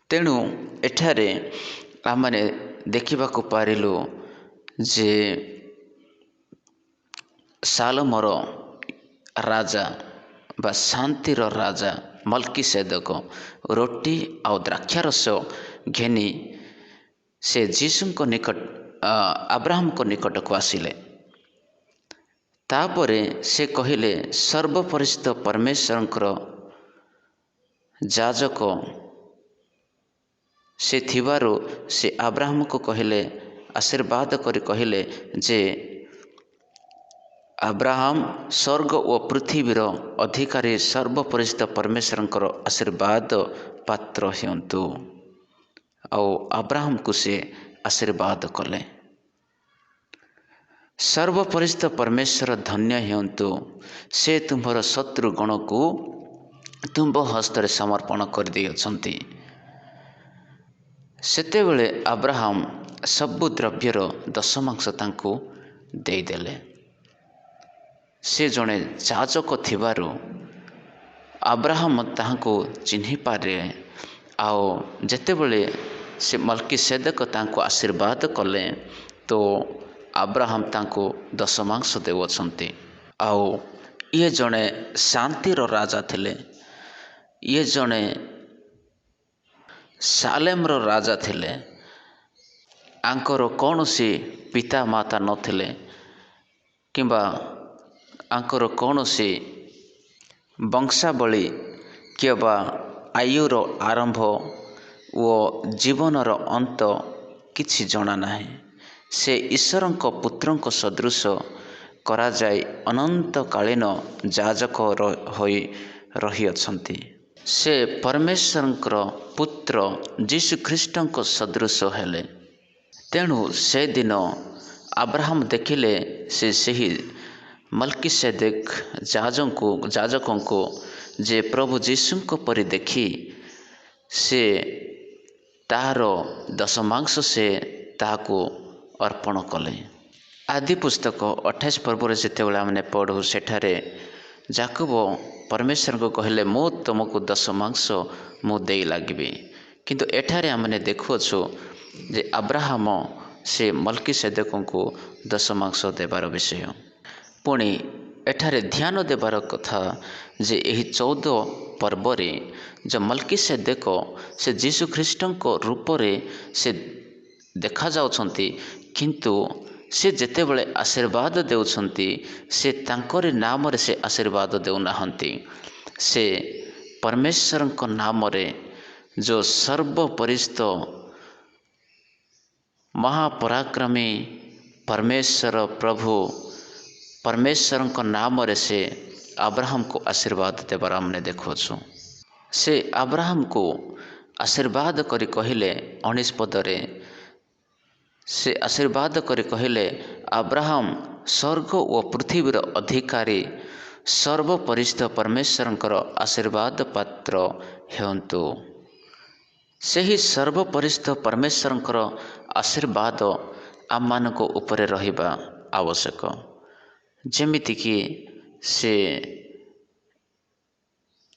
ତେଣୁ ଏଠାରେ ଆମେ ଦେଖିବାକୁ ପାରିଲୁ ଯେ ସାଲମର ରାଜା ବା ଶାନ୍ତିର ରାଜା ମଲ୍କିସେଦକ ରୁଟି ଆଉ ଦ୍ରାକ୍ଷାରସ ଘେନି ସେ ଯୀଶୁଙ୍କ ଆବ୍ରାହମଙ୍କ ନିକଟକୁ ଆସିଲେ। ତାପରେ ସେ କହିଲେ ସର୍ବପରିଚିତ ପରମେଶ୍ୱରଙ୍କର ଯାଜକ ସେ ଥିବାରୁ ସେ ଆବ୍ରାହମକୁ କହିଲେ, ଆଶୀର୍ବାଦ କରି କହିଲେ ଯେ ଆବ୍ରାହମ ସ୍ୱର୍ଗ ଓ ପୃଥିବୀର ଅଧିକାରୀ ସର୍ବପରିଚିତ ପରମେଶ୍ୱରଙ୍କର ଆଶୀର୍ବାଦ ପାତ୍ର ହୁଅନ୍ତୁ। ଆଉ ଆବ୍ରାହମକୁ ସେ ଆଶୀର୍ବାଦ କଲେ। ସର୍ବପରିଚିତ ପରମେଶ୍ୱର ଧନ୍ୟ ହୁଅନ୍ତୁ। ସେ ତୁମ୍ଭର ଶତ୍ରୁଗଣକୁ ତୁମ୍ଭ ହସ୍ତରେ ସମର୍ପଣ କରିଦେଇଅଛନ୍ତି। ସେତେବେଳେ ଆବ୍ରାହମ ସବୁ ଦ୍ରବ୍ୟର ଦଶମାଂଶ ତାଙ୍କୁ ଦେଇଦେଲେ। ସେ ଜଣେ ଯାଜକ ଥିବାରୁ ଆବ୍ରାହମ ତାହାଙ୍କୁ ଚିହ୍ନି ପାରିଲେ। ଆଉ ଯେତେବେଳେ से मल्कीसेदेक तांको आशीर्वाद कले तो अब्राहम तांको दशमांश देउछंती। आउ ये जड़े शांतिर राजा थिले, ये जड़े सालेम्र राजा थिले। आंकर कौन सी पिता माता नथिले किंबा आंकर कौन सी वंशावली किंबा आयुर आरंभ व जीवनर अंत किछि जଣା नाही। से ईश्वरंक पुत्रंक सदृश करा जाय अनंत कालीन जाजक होई रही अछंती। से परमेश्वरंकर पुत्र जीशु ख्रीष्टंक सदृश हेले। तेणु से दिन अब्राहम देखिले से सही मल्कीसेदेक जाजकों को जे प्रभु जीशुंक परि देखी से तार दशमांश से ताको अर्पण कले। आदि पुस्तक 28 पर्व जितेबाला आमने पढ़ू सेठारे जाकब परमेश्वर को कहले मु तुमको दशमांश मु देई लागिबी। किंतु एठारे आमने देखुछु जे अब्राहम से मल्कीसेदेक को दशमांश देवार विषय। पुणी एठारे ध्यान देवार कथा जे यही 14 पर्व जो मल्कीसेदेक से जीशु ख्रीष्टंक रूप से देखा जाउछंती, किंतु से जेतेबेले आशीर्वाद देउछंती से तांकरी नाम रे से आशीर्वाद देउनाहंती। से परमेश्वरंक नाम रे जो सर्वपरिस्थ महापराक्रमी परमेश्वर प्रभु परमेश्वरंक नाम रे से अब्राहम को आशीर्वाद देवार हमने देखुछु। से अब्राहम को आशीर्वाद करी कहिले 19 पदरे से आशीर्वाद करी कहिले अब्राहम स्वर्ग व पृथ्वीर अधिकारी सर्वपरिस्थ परमेश्वरंकर आशीर्वाद पात्र हेउंतु। सही सर्वपरिस्थ परमेश्वरंकर आशीर्वाद आम मानक उपरे रहिबा आवश्यक। जेमिति कि से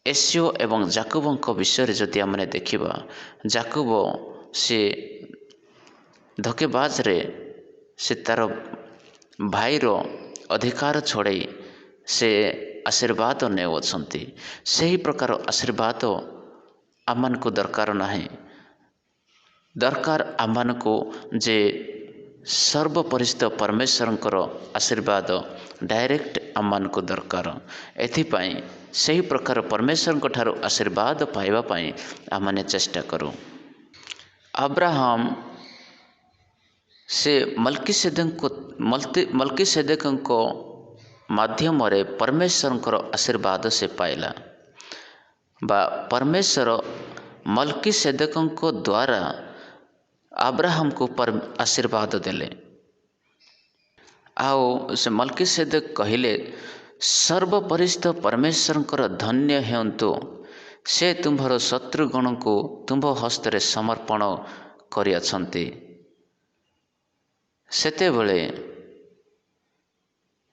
एसियो एवं जाकबों विषय जदि आमने देखिबा, जाकब से धोकेबाज रे से तार भाईर अधिकार छड़ाई से आशीर्वाद नेउछंती। सही प्रकार आशीर्वाद आम को दरकार नाही। दरकार आम को जे सर्वपरिस्थ परमेश्वरंकर आशीर्वाद डायरेक्ट आम को दरकार। एथिपाई सही प्रकार परमेश्वर ठारू आशीर्वाद पाइबा पाई आमने चेष्टा करूँ। अब्राहम से मल्कीसेदेक माध्यम रे परमेश्वरंकर आशीर्वाद से पाइला बा परमेश्वर मल्कीसेदेक द्वारा अब्राहम को आशीर्वाद देले। आओ से मल्कीसेदेक कहिले सर्वपरिस्थ परमेश्वरंकर धन्य हेउंतु से तुम्भर शत्रुगण को तुम्भ हस्तरे समर्पण करिअछंती। सेतेबेले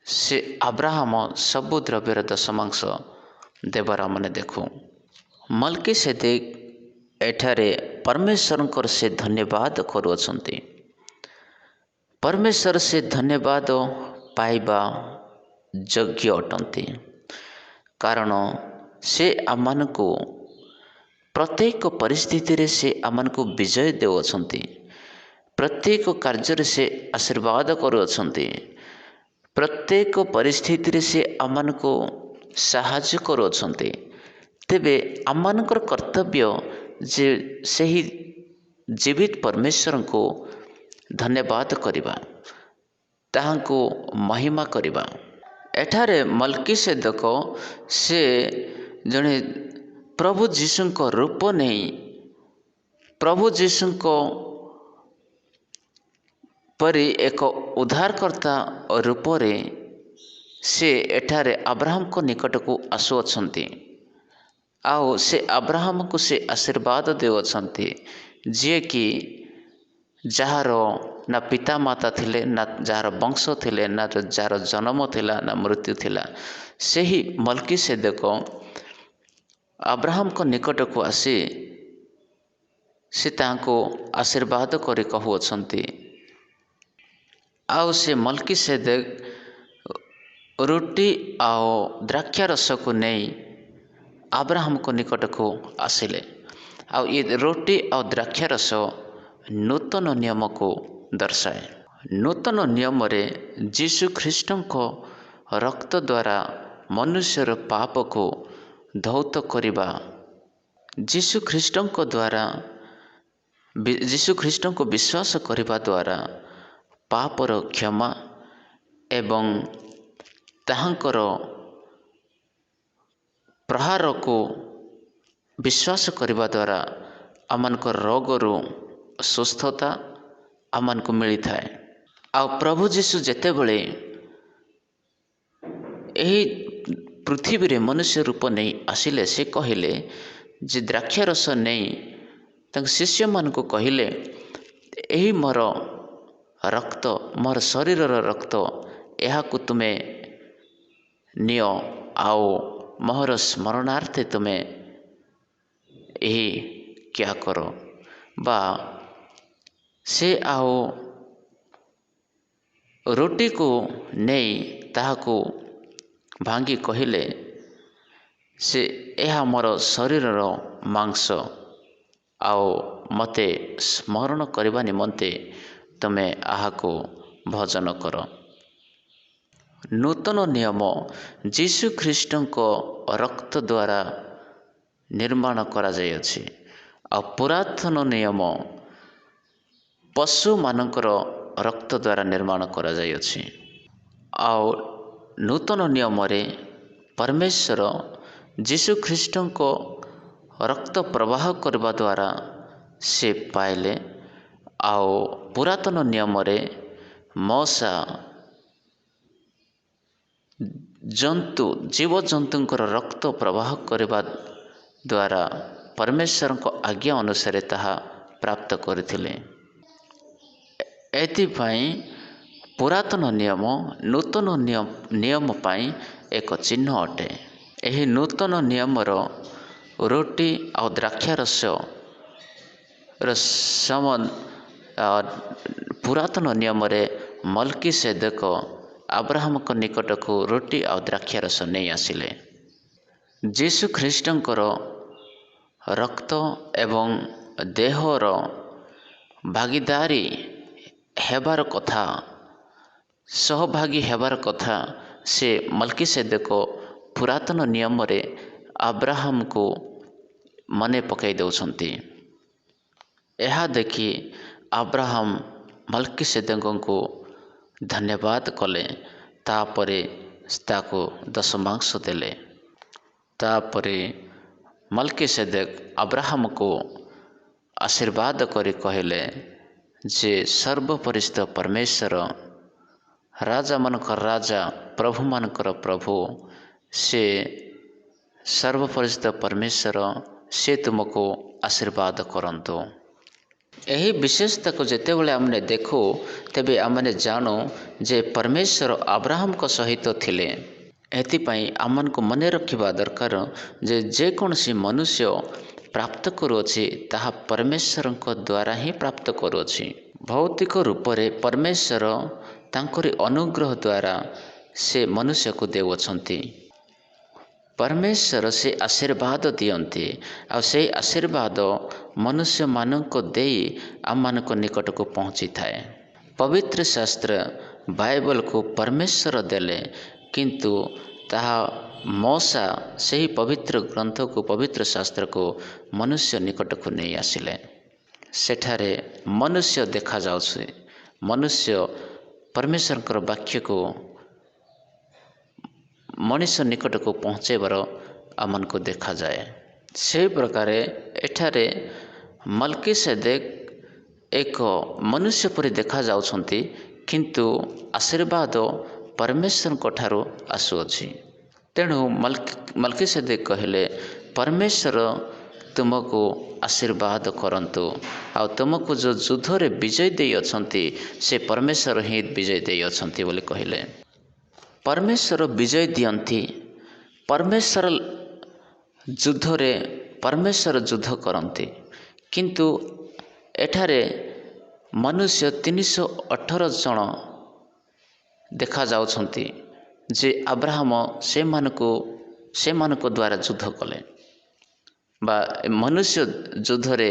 से अब्राहम सबु द्रव्यर दशमांश देवार हमने देखू। मल्कीसेदेक एठारे परमेश्वरंकर से धन्यवाद करुअछंती। परमेश्वर से धन्यवाद पाइबा योग्य अटंती, कारण से आमन को प्रत्येक परिस्थिति रे से आमन को विजय देउछंती। प्रत्येक कार्य से आशीर्वाद करुअछंती। प्रत्येक परिस्थिति रे से आमन को साहाय्य करुअछंती। तेबे आमनकर कर्तव्य जे सही जीवित परमेश्वर को धन्यवाद करिबा, ताहांको महिमा करिबा। एठारे मल्कीसेदेक से जने प्रभु जीशुंको रूप नहीं, प्रभु जीशुंको परि एक उद्धारकर्ता रूप रे से एठारे अब्राहम को निकट को आसुअछंती। आओ से अब्राहम को से आशीर्वाद देउछंती जे कि जार ना पिता माता थिले, ना जार वंश थिले, ना जार जन्म थिला, ना मृत्यु थिला। सेही मल्कीसेदेक अब्राहम को निकट को आसी ସେ ତାଙ୍କୁ ଆଶୀର୍ବାଦ କରି କହୁଅଛନ୍ତି। ଆଉ ସେ ମଲ୍କିସେଦେକ୍ ରୁଟି ଆଉ ଦ୍ରାକ୍ଷାରସକୁ ନେଇ ଆବ୍ରାହମଙ୍କ ନିକଟକୁ ଆସିଲେ। ଆଉ ଏ ରୁଟି ଆଉ ଦ୍ରାକ୍ଷାରସ ନୂତନ ନିୟମକୁ ଦର୍ଶାଏ। ନୂତନ ନିୟମରେ ଯୀଶୁ ଖ୍ରୀଷ୍ଟଙ୍କ ରକ୍ତ ଦ୍ୱାରା ମନୁଷ୍ୟର ପାପକୁ ଧୌତ କରିବା, ଯୀଶୁ ଖ୍ରୀଷ୍ଟଙ୍କୁ ବିଶ୍ୱାସ କରିବା ଦ୍ୱାରା ପାପର କ୍ଷମା ଏବଂ ତାହାଙ୍କର ପ୍ରହାରକୁ ବିଶ୍ୱାସ କରିବା ଦ୍ୱାରା ଆମମାନଙ୍କ ରୋଗରୁ ସୁସ୍ଥତା ଆମମାନଙ୍କୁ ମିଳିଥାଏ। ଆଉ ପ୍ରଭୁ ଯୀଶୁ ଯେତେବେଳେ ଏହି ପୃଥିବୀରେ ମନୁଷ୍ୟ ରୂପ ନେଇ ଆସିଲେ, ସେ କହିଲେ ଯେ ଦ୍ରାକ୍ଷାରସ ନେଇ ତାଙ୍କ ଶିଷ୍ୟମାନଙ୍କୁ କହିଲେ, ଏହି ମୋର ରକ୍ତ, ମୋର ଶରୀରର ରକ୍ତ, ଏହାକୁ ତୁମେ ନିଅ ଆଉ ମୋର ସ୍ମରଣାର୍ଥେ ତୁମେ ଏହି କ୍ରିୟା କର। ବା ସେ ଆଉ ରୁଟିକୁ ନେଇ ତାହାକୁ ଭାଙ୍ଗି କହିଲେ, ସେ ଏହା ମୋର ଶରୀରର ମାଂସ, ଆଉ ମୋତେ ସ୍ମରଣ କରିବା ନିମନ୍ତେ ତୁମେ ଏହାକୁ ଭୋଜନ କର। ନୂତନ ନିୟମ ଯୀଶୁ ଖ୍ରୀଷ୍ଟଙ୍କ ରକ୍ତ ଦ୍ୱାରା ନିର୍ମାଣ କରାଯାଇଅଛି। ଆଉ ପୁରାତନ ନିୟମ ପଶୁମାନଙ୍କର ରକ୍ତ ଦ୍ୱାରା ନିର୍ମାଣ କରାଯାଇଅଛି। ଆଉ ନୂତନ ନିୟମରେ ପରମେଶ୍ୱର ଯୀଶୁ ଖ୍ରୀଷ୍ଟଙ୍କ ରକ୍ତ ପ୍ରବାହ କରିବା ଦ୍ୱାରା ସେ ପାଇଲେ। ଆଉ ପୁରାତନ ନିୟମରେ ମଶା, ଜୀବଜନ୍ତୁଙ୍କର ରକ୍ତ ପ୍ରବାହ କରିବା ଦ୍ୱାରା ପରମେଶ୍ୱରଙ୍କ ଆଜ୍ଞା ଅନୁସାରେ ତାହା ପ୍ରାପ୍ତ କରିଥିଲେ। ଏଥିପାଇଁ ପୁରାତନ ନିୟମ ନୂତନ ନିୟମ ପାଇଁ ଏକ ଚିହ୍ନ ଅଟେ। ଏହି ନୂତନ ନିୟମର ରୁଟି ଆଉ ଦ୍ରାକ୍ଷାରସର ପୁରାତନ ନିୟମରେ ମଲ୍କିସେଦେକ୍ ଆବ୍ରାହମଙ୍କ ନିକଟକୁ ରୁଟି ଆଉ ଦ୍ରାକ୍ଷାରସ ନେଇ ଆସିଲେ। ଯୀଶୁ ଖ୍ରୀଷ୍ଟଙ୍କର ରକ୍ତ ଏବଂ ଦେହର ଭାଗୀଦାରୀ ହେବାର କଥା, ସହଭାଗୀ ହେବାର କଥା ସେ ମଲ୍କିସେଦେକ୍ ପୁରାତନ ନିୟମରେ ଆବ୍ରାହମକୁ ମନେ ପକାଇ ଦେଉଛନ୍ତି। ଏହା ଦେଖି ଆବ୍ରାହମ ମଲ୍କିସେଦେକ୍ଙ୍କୁ ଧନ୍ୟବାଦ କଲେ। ତାପରେ ତାକୁ ଦଶମାଂଶ ଦେଲେ। ତାପରେ ମଲ୍କିସେଦେକ୍ ଆବ୍ରାହମକୁ ଆଶୀର୍ବାଦ କରି କହିଲେ ଯେ ସର୍ବପରିଶୁଦ୍ଧ ପରମେଶ୍ୱର, ରାଜାମାନଙ୍କର ରାଜା, ପ୍ରଭୁମାନଙ୍କର ପ୍ରଭୁ, ସେ ସର୍ବପରିଶୁଦ୍ଧ ପରମେଶ୍ୱର, ସେ ତୁମକୁ ଆଶୀର୍ବାଦ କରନ୍ତୁ। ଏହି ବିଶେଷତାକୁ ଯେତେବେଳେ ଆମେ ଦେଖୁ, ତେବେ ଆମେ ଜାଣୁ ଯେ ପରମେଶ୍ୱର ଆବ୍ରାହମଙ୍କ ସହିତ ଥିଲେ। ଏଥିପାଇଁ ଆମମାନଙ୍କୁ ମନେ ରଖିବା ଦରକାର ଯେ ଯେକୌଣସି ମନୁଷ୍ୟ ପ୍ରାପ୍ତ କରୁଅଛି, ତାହା ପରମେଶ୍ୱରଙ୍କ ଦ୍ୱାରା ହିଁ ପ୍ରାପ୍ତ କରୁଅଛି। ଭୌତିକ ରୂପରେ ପରମେଶ୍ୱର ତାଙ୍କରି ଅନୁଗ୍ରହ ଦ୍ୱାରା ସେ ମନୁଷ୍ୟକୁ ଦେଉଅଛନ୍ତି। ପରମେଶ୍ୱର ସେ ଆଶୀର୍ବାଦ ଦିଅନ୍ତି। ଆଉ ସେହି ଆଶୀର୍ବାଦ ମନୁଷ୍ୟମାନଙ୍କୁ ଦେଇ ଆମମାନଙ୍କ ନିକଟକୁ ପହଞ୍ଚିଥାଏ। ପବିତ୍ର ଶାସ୍ତ୍ର ବାଇବଲକୁ ପରମେଶ୍ୱର ଦେଲେ, କିନ୍ତୁ ତାହା ମଶା ସେହି ପବିତ୍ର ଗ୍ରନ୍ଥକୁ, ପବିତ୍ର ଶାସ୍ତ୍ରକୁ ମନୁଷ୍ୟ ନିକଟକୁ ନେଇ ଆସିଲେ। ସେଠାରେ ମନୁଷ୍ୟ ଦେଖାଯାଉଛି। ମନୁଷ୍ୟ ପରମେଶ୍ୱରଙ୍କର ବାକ୍ୟକୁ ମଣିଷ ନିକଟକୁ ପହଞ୍ଚାଇବାର ଆମମାନଙ୍କୁ ଦେଖାଯାଏ। ସେହି ପ୍ରକାରେ ଏଠାରେ ମଲ୍କିସେଦେକ୍ ଏକ ମନୁଷ୍ୟ ପରି ଦେଖାଯାଉଛନ୍ତି, କିନ୍ତୁ ଆଶୀର୍ବାଦ ପରମେଶ୍ୱରଙ୍କ ଠାରୁ ଆସୁଅଛି। ତେଣୁ ମଲ୍କିସେଦେକ୍ କହିଲେ, ପରମେଶ୍ୱର ତୁମକୁ ଆଶୀର୍ବାଦ କରନ୍ତୁ। ଆଉ ତୁମକୁ ଯେଉଁ ଯୁଦ୍ଧରେ ବିଜୟ ଦେଇଅଛନ୍ତି, ସେ ପରମେଶ୍ୱର ହିଁ ବିଜୟ ଦେଇଅଛନ୍ତି ବୋଲି କହିଲେ। ପରମେଶ୍ୱର ବିଜୟ ଦିଅନ୍ତି। ପରମେଶ୍ୱର ଯୁଦ୍ଧ କରନ୍ତି। କିନ୍ତୁ ଏଠାରେ ମନୁଷ୍ୟ 318 ଜଣ ଦେଖାଯାଉଛନ୍ତି ଯେ ଆବ୍ରାହମ ସେମାନଙ୍କ ଦ୍ୱାରା ଯୁଦ୍ଧ କଲେ ବା ମନୁଷ୍ୟ ଯୁଦ୍ଧରେ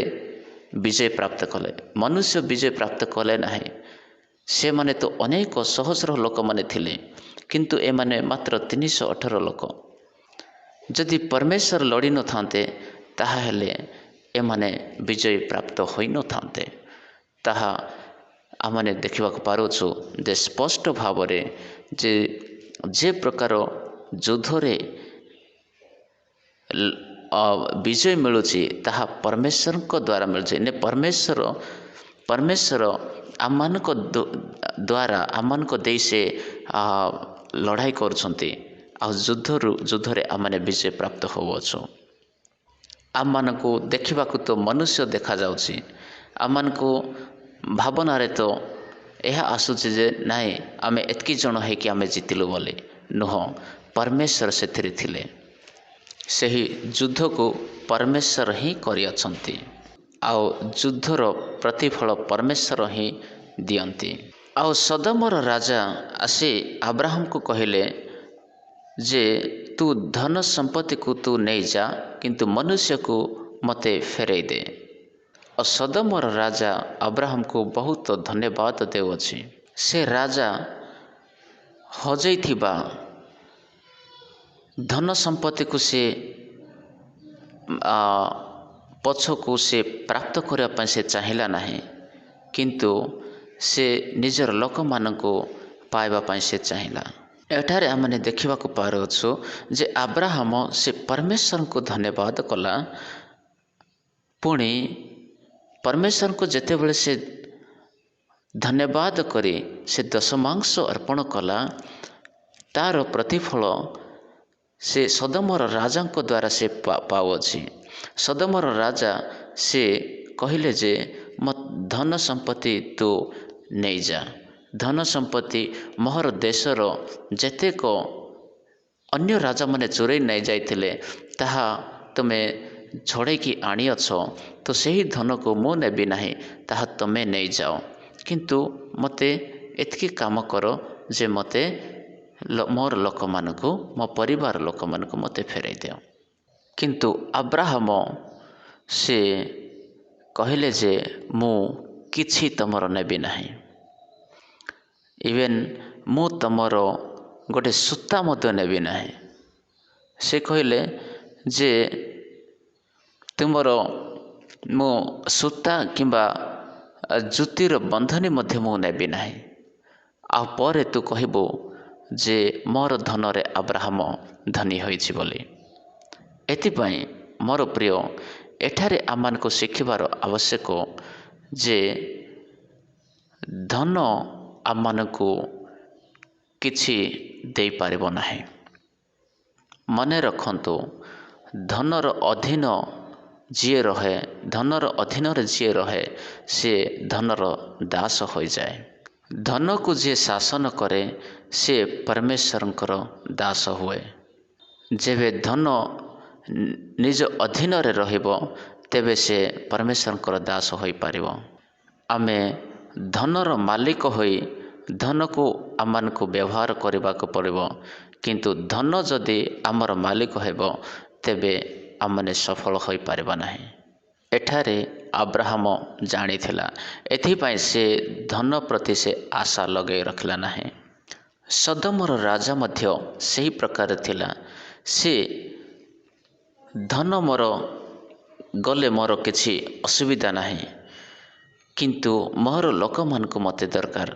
ବିଜୟ ପ୍ରାପ୍ତ କଲେ। ମନୁଷ୍ୟ ବିଜୟ ପ୍ରାପ୍ତ କଲେ ନାହିଁ। ସେମାନେ ତ ଅନେକ ସହସ୍ର ଲୋକମାନେ ଥିଲେ, କିନ୍ତୁ ଏମାନେ ମାତ୍ର 318 ଲୋକ। ଯଦି ପରମେଶ୍ୱର ଲଢ଼ି ନଥାନ୍ତେ ତାହେଲେ ଏମାନେ ବିଜୟ ପ୍ରାପ୍ତ ହୋଇନଥାନ୍ତେ। ତାହା ଆମେ ଦେଖିବାକୁ ପାରୁଛୁ ଯେ ସ୍ପଷ୍ଟ ଭାବରେ ଯେ ପ୍ରକାର ଯୁଦ୍ଧରେ ବିଜୟ ମିଳୁଛି ତାହା ପରମେଶ୍ୱରଙ୍କ ଦ୍ୱାରା ମିଳୁଛି। ପରମେଶ୍ୱର ଆମମାନଙ୍କ ଦ୍ୱାରା ଆମମାନଙ୍କ ଦେଇ ସେ ଲଢ଼ାଇ କରୁଛନ୍ତି, ଆଉ ଯୁଦ୍ଧରେ ଆମମାନେ ବିଜୟ ପ୍ରାପ୍ତ ହେଉଅଛୁ। ଆମମାନଙ୍କୁ ଦେଖିବାକୁ ତ ମନୁଷ୍ୟ ଦେଖାଯାଉଛି, ଆମମାନଙ୍କୁ ଭାବନାରେ ତ ଏହା ଆସୁଛି ଯେ ନାଇଁ ଆମେ ଏତିକି ଜଣ ହେଇକି ଆମେ ଜିତିଲୁ ବୋଲି। ନୁହଁ, ପରମେଶ୍ୱର ସେଥିରେ ଥିଲେ। ସେହି ଯୁଦ୍ଧକୁ ପରମେଶ୍ୱର ହିଁ କରିଅଛନ୍ତି, ଆଉ ଯୁଦ୍ଧର ପ୍ରତିଫଳ ପରମେଶ୍ୱର ହିଁ ଦିଅନ୍ତି। ଆଉ ସୋଦୋମର ରାଜା ଆସି ଆବ୍ରାହମକୁ କହିଲେ ଯେ ତୁ ଧନ ସମ୍ପତ୍ତିକୁ ତୁ ନେଇଯା, କିନ୍ତୁ ମନୁଷ୍ୟକୁ ମୋତେ ଫେରାଇ ଦେ। ଆଉ ସୋଦୋମର ରାଜା ଆବ୍ରାହମକୁ ବହୁତ ଧନ୍ୟବାଦ ଦେଉଅଛି। ସେ ରାଜା ହଜାଇଥିବା ଧନ ସମ୍ପତ୍ତିକୁ ସେ ପଛକୁ ସେ ପ୍ରାପ୍ତ କରିବା ପାଇଁ ସେ ଚାହିଁଲା ନାହିଁ, କିନ୍ତୁ ସେ ନିଜର ଲୋକମାନଙ୍କୁ ପାଇବା ପାଇଁ ସେ ଚାହିଁଲା। ଏଠାରେ ଆମେ ଦେଖିବାକୁ ପାରୁଅଛୁ ଯେ ଆବ୍ରାହମ ସେ ପରମେଶ୍ୱରଙ୍କୁ ଧନ୍ୟବାଦ କଲା। ପୁଣି ପରମେଶ୍ୱରଙ୍କୁ ଯେତେବେଳେ ସେ ଧନ୍ୟବାଦ କରି ସେ ଦଶମାଂଶ ଅର୍ପଣ କଲା, ତାର ପ୍ରତିଫଳ ସେ ସୋଦୋମର ରାଜାଙ୍କ ଦ୍ୱାରା ସେ ପାଉଅଛି। ସୋଦୋମର ରାଜା ସେ କହିଲେ ଯେ ଧନ ସମ୍ପତ୍ତି ତୁ ନେଇଯା। ଧନ ସମ୍ପତ୍ତି ମୋହର ଦେଶର ଯେତେକ ଅନ୍ୟ ରାଜାମାନେ ଚୋରେଇ ନେଇଯାଇଥିଲେ ତାହା ତୁମେ ଝଡ଼େଇକି ଆଣିଅଛ, ତ ସେହି ଧନକୁ ମୁଁ ନେବି ନାହିଁ, ତାହା ତୁମେ ନେଇଯାଅ। କିନ୍ତୁ ମୋତେ ଏତିକି କାମ କର ଯେ ମୋତେ ମୋର ଲୋକମାନଙ୍କୁ, ମୋ ପରିବାର ଲୋକମାନଙ୍କୁ ମୋତେ ଫେରାଇ ଦିଅ। କିନ୍ତୁ ଆବ୍ରାହମ ସେ କହିଲେ ଯେ ମୁଁ କିଛି ତମର ନେବି ନାହିଁ। ଇଭେନ୍ ମୁଁ ତମର ଗୋଟେ ସୂତା ମଧ୍ୟ ନେବି ନାହିଁ। ସେ କହିଲେ ଯେ ମୁଁ ସୂତା କିମ୍ବା ଜୁତିର ବନ୍ଧନୀ ମଧ୍ୟ ମୁଁ ନେବି ନାହିଁ। ଆଉ ପରେ ତୁ କହିବୁ ଯେ ମୋର ଧନରେ ଆବ୍ରାହମ ଧନୀ ହୋଇଛି ବୋଲି। ଏଥିପାଇଁ ମୋର ପ୍ରିୟ, ଏଠାରେ ଆମମାନଙ୍କୁ ଶିଖିବାର ଆବଶ୍ୟକ ଯେ ଧନ ଆମମାନଙ୍କୁ କିଛି ଦେଇପାରିବ ନାହିଁ। ମନେ ରଖନ୍ତୁ, ଧନର ଅଧୀନରେ ଯିଏ ରହେ ସେ ଧନର ଦାସ ହୋଇଯାଏ। ଧନକୁ ଯିଏ ଶାସନ କରେ ସେ ପରମେଶ୍ୱରଙ୍କର ଦାସ ହୁଏ। ଯେବେ ଧନ ନିଜ ଅଧୀନରେ ରହିବ ତେବେ ସେ ପରମେଶ୍ୱରଙ୍କର ଦାସ ହୋଇପାରିବ। ଆମେ ଧନର ମାଲିକ ହୋଇ ଧନକୁ ଆମମାନଙ୍କୁ ବ୍ୟବହାର କରିବାକୁ ପଡ଼ିବ, କିନ୍ତୁ ଧନ ଯଦି ଆମର ମାଲିକ ହେବ ତେବେ ଆମମାନେ ସଫଳ ହୋଇପାରିବା ନାହିଁ। ଏଠାରେ ଆବ୍ରାହମ ଜାଣିଥିଲା, ଏଥିପାଇଁ ସେ ଧନ ପ୍ରତି ସେ ଆଶା ଲଗାଇ ରଖିଲା ନାହିଁ। ସୋଦୋମର ରାଜା ମଧ୍ୟ ସେହି ପ୍ରକାର ଥିଲା। ସେ ଧନ ମୋର ଗଲେ ମୋର କିଛି ଅସୁବିଧା ନାହିଁ, କିନ୍ତୁ ମୋର ଲୋକମାନଙ୍କୁ ମୋତେ ଦରକାର,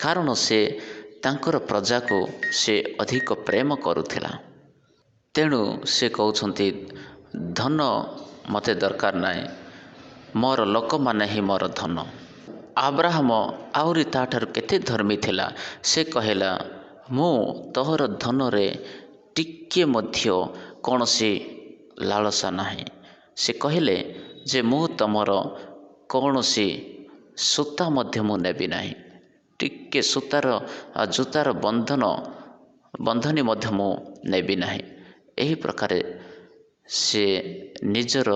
କାରଣ ସେ ତାଙ୍କର ପ୍ରଜାକୁ ସେ ଅଧିକ ପ୍ରେମ କରୁଥିଲା। ତେଣୁ ସେ କହୁଛନ୍ତି ଧନ ମୋତେ ଦରକାର ନାହିଁ, ମୋର ଲୋକମାନେ ହିଁ ମୋର ଧନ। ଆବ୍ରାହମ ଆହୁରି ତାଠାରୁ କେତେ ଧର୍ମୀ ଥିଲା। ସେ କହିଲା ମୁଁ ତୋହର ଧନରେ ଟିକିଏ ମଧ୍ୟ କୌଣସି ଲାଳସା ନାହିଁ। ସେ କହିଲେ ଯେ ମୁଁ ତମର କୌଣସି ସୂତା ମଧ୍ୟ ମୁଁ ନେବି ନାହିଁ, ଟିକେ ଜୁତାର ବନ୍ଧନୀ ମଧ୍ୟ ମୁଁ ନେବି ନାହିଁ। ଏହି ପ୍ରକାରେ ସେ ନିଜର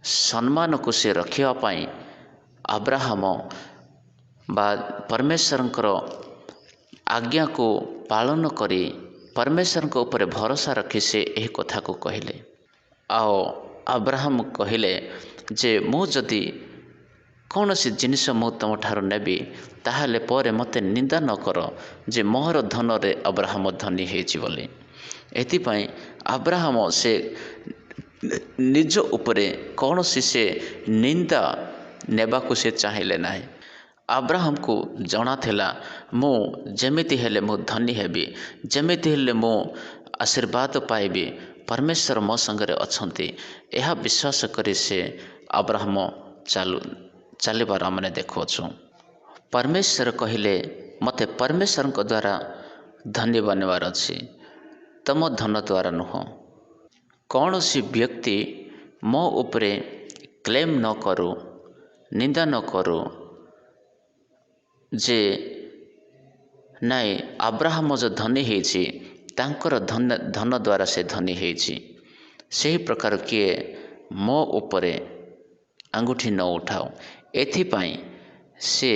सम्मान को से रखिया पाई अब्राहम बा परमेश्वर आज्ञा को पालन करी परमेश्वर को ऊपर भरोसा रखी से यही कथा को कहले। आओ अब्राहम कहले जे मु जदि कौन सी जिनिस मु तुम ठार नेबी ताहले परे मते निंदा न कर जे मोहर धन रे अब्राहम धनी हेछि बोली। एथिपाई अब्राहम से निज उपरे कौन सी से निंदा नेबा को से चाहिले नाही। अब्राहम को जଣା थिला मु जेमिति हेले मु धनी हेबी, जेमिति हेले मु आशीर्वाद पाइबी, परमेश्वर मो संगरे अछंती। यह विश्वास करी से अब्राहम चलिबार आमने देखुछु। परमेश्वर कहिले मते परमेश्वर को द्वारा धनी बनवार अछि, तम धन द्वारा नुह। कौन सी व्यक्ति मो उपरे क्लेम न करू, निंदा न करू जे नाई अब्राहम जो धनी हेछि तांकर धन द्वारा से धनी हेछि, सही प्रकार किए मो उपरे अंगूठी न उठाओ। एथिपाई से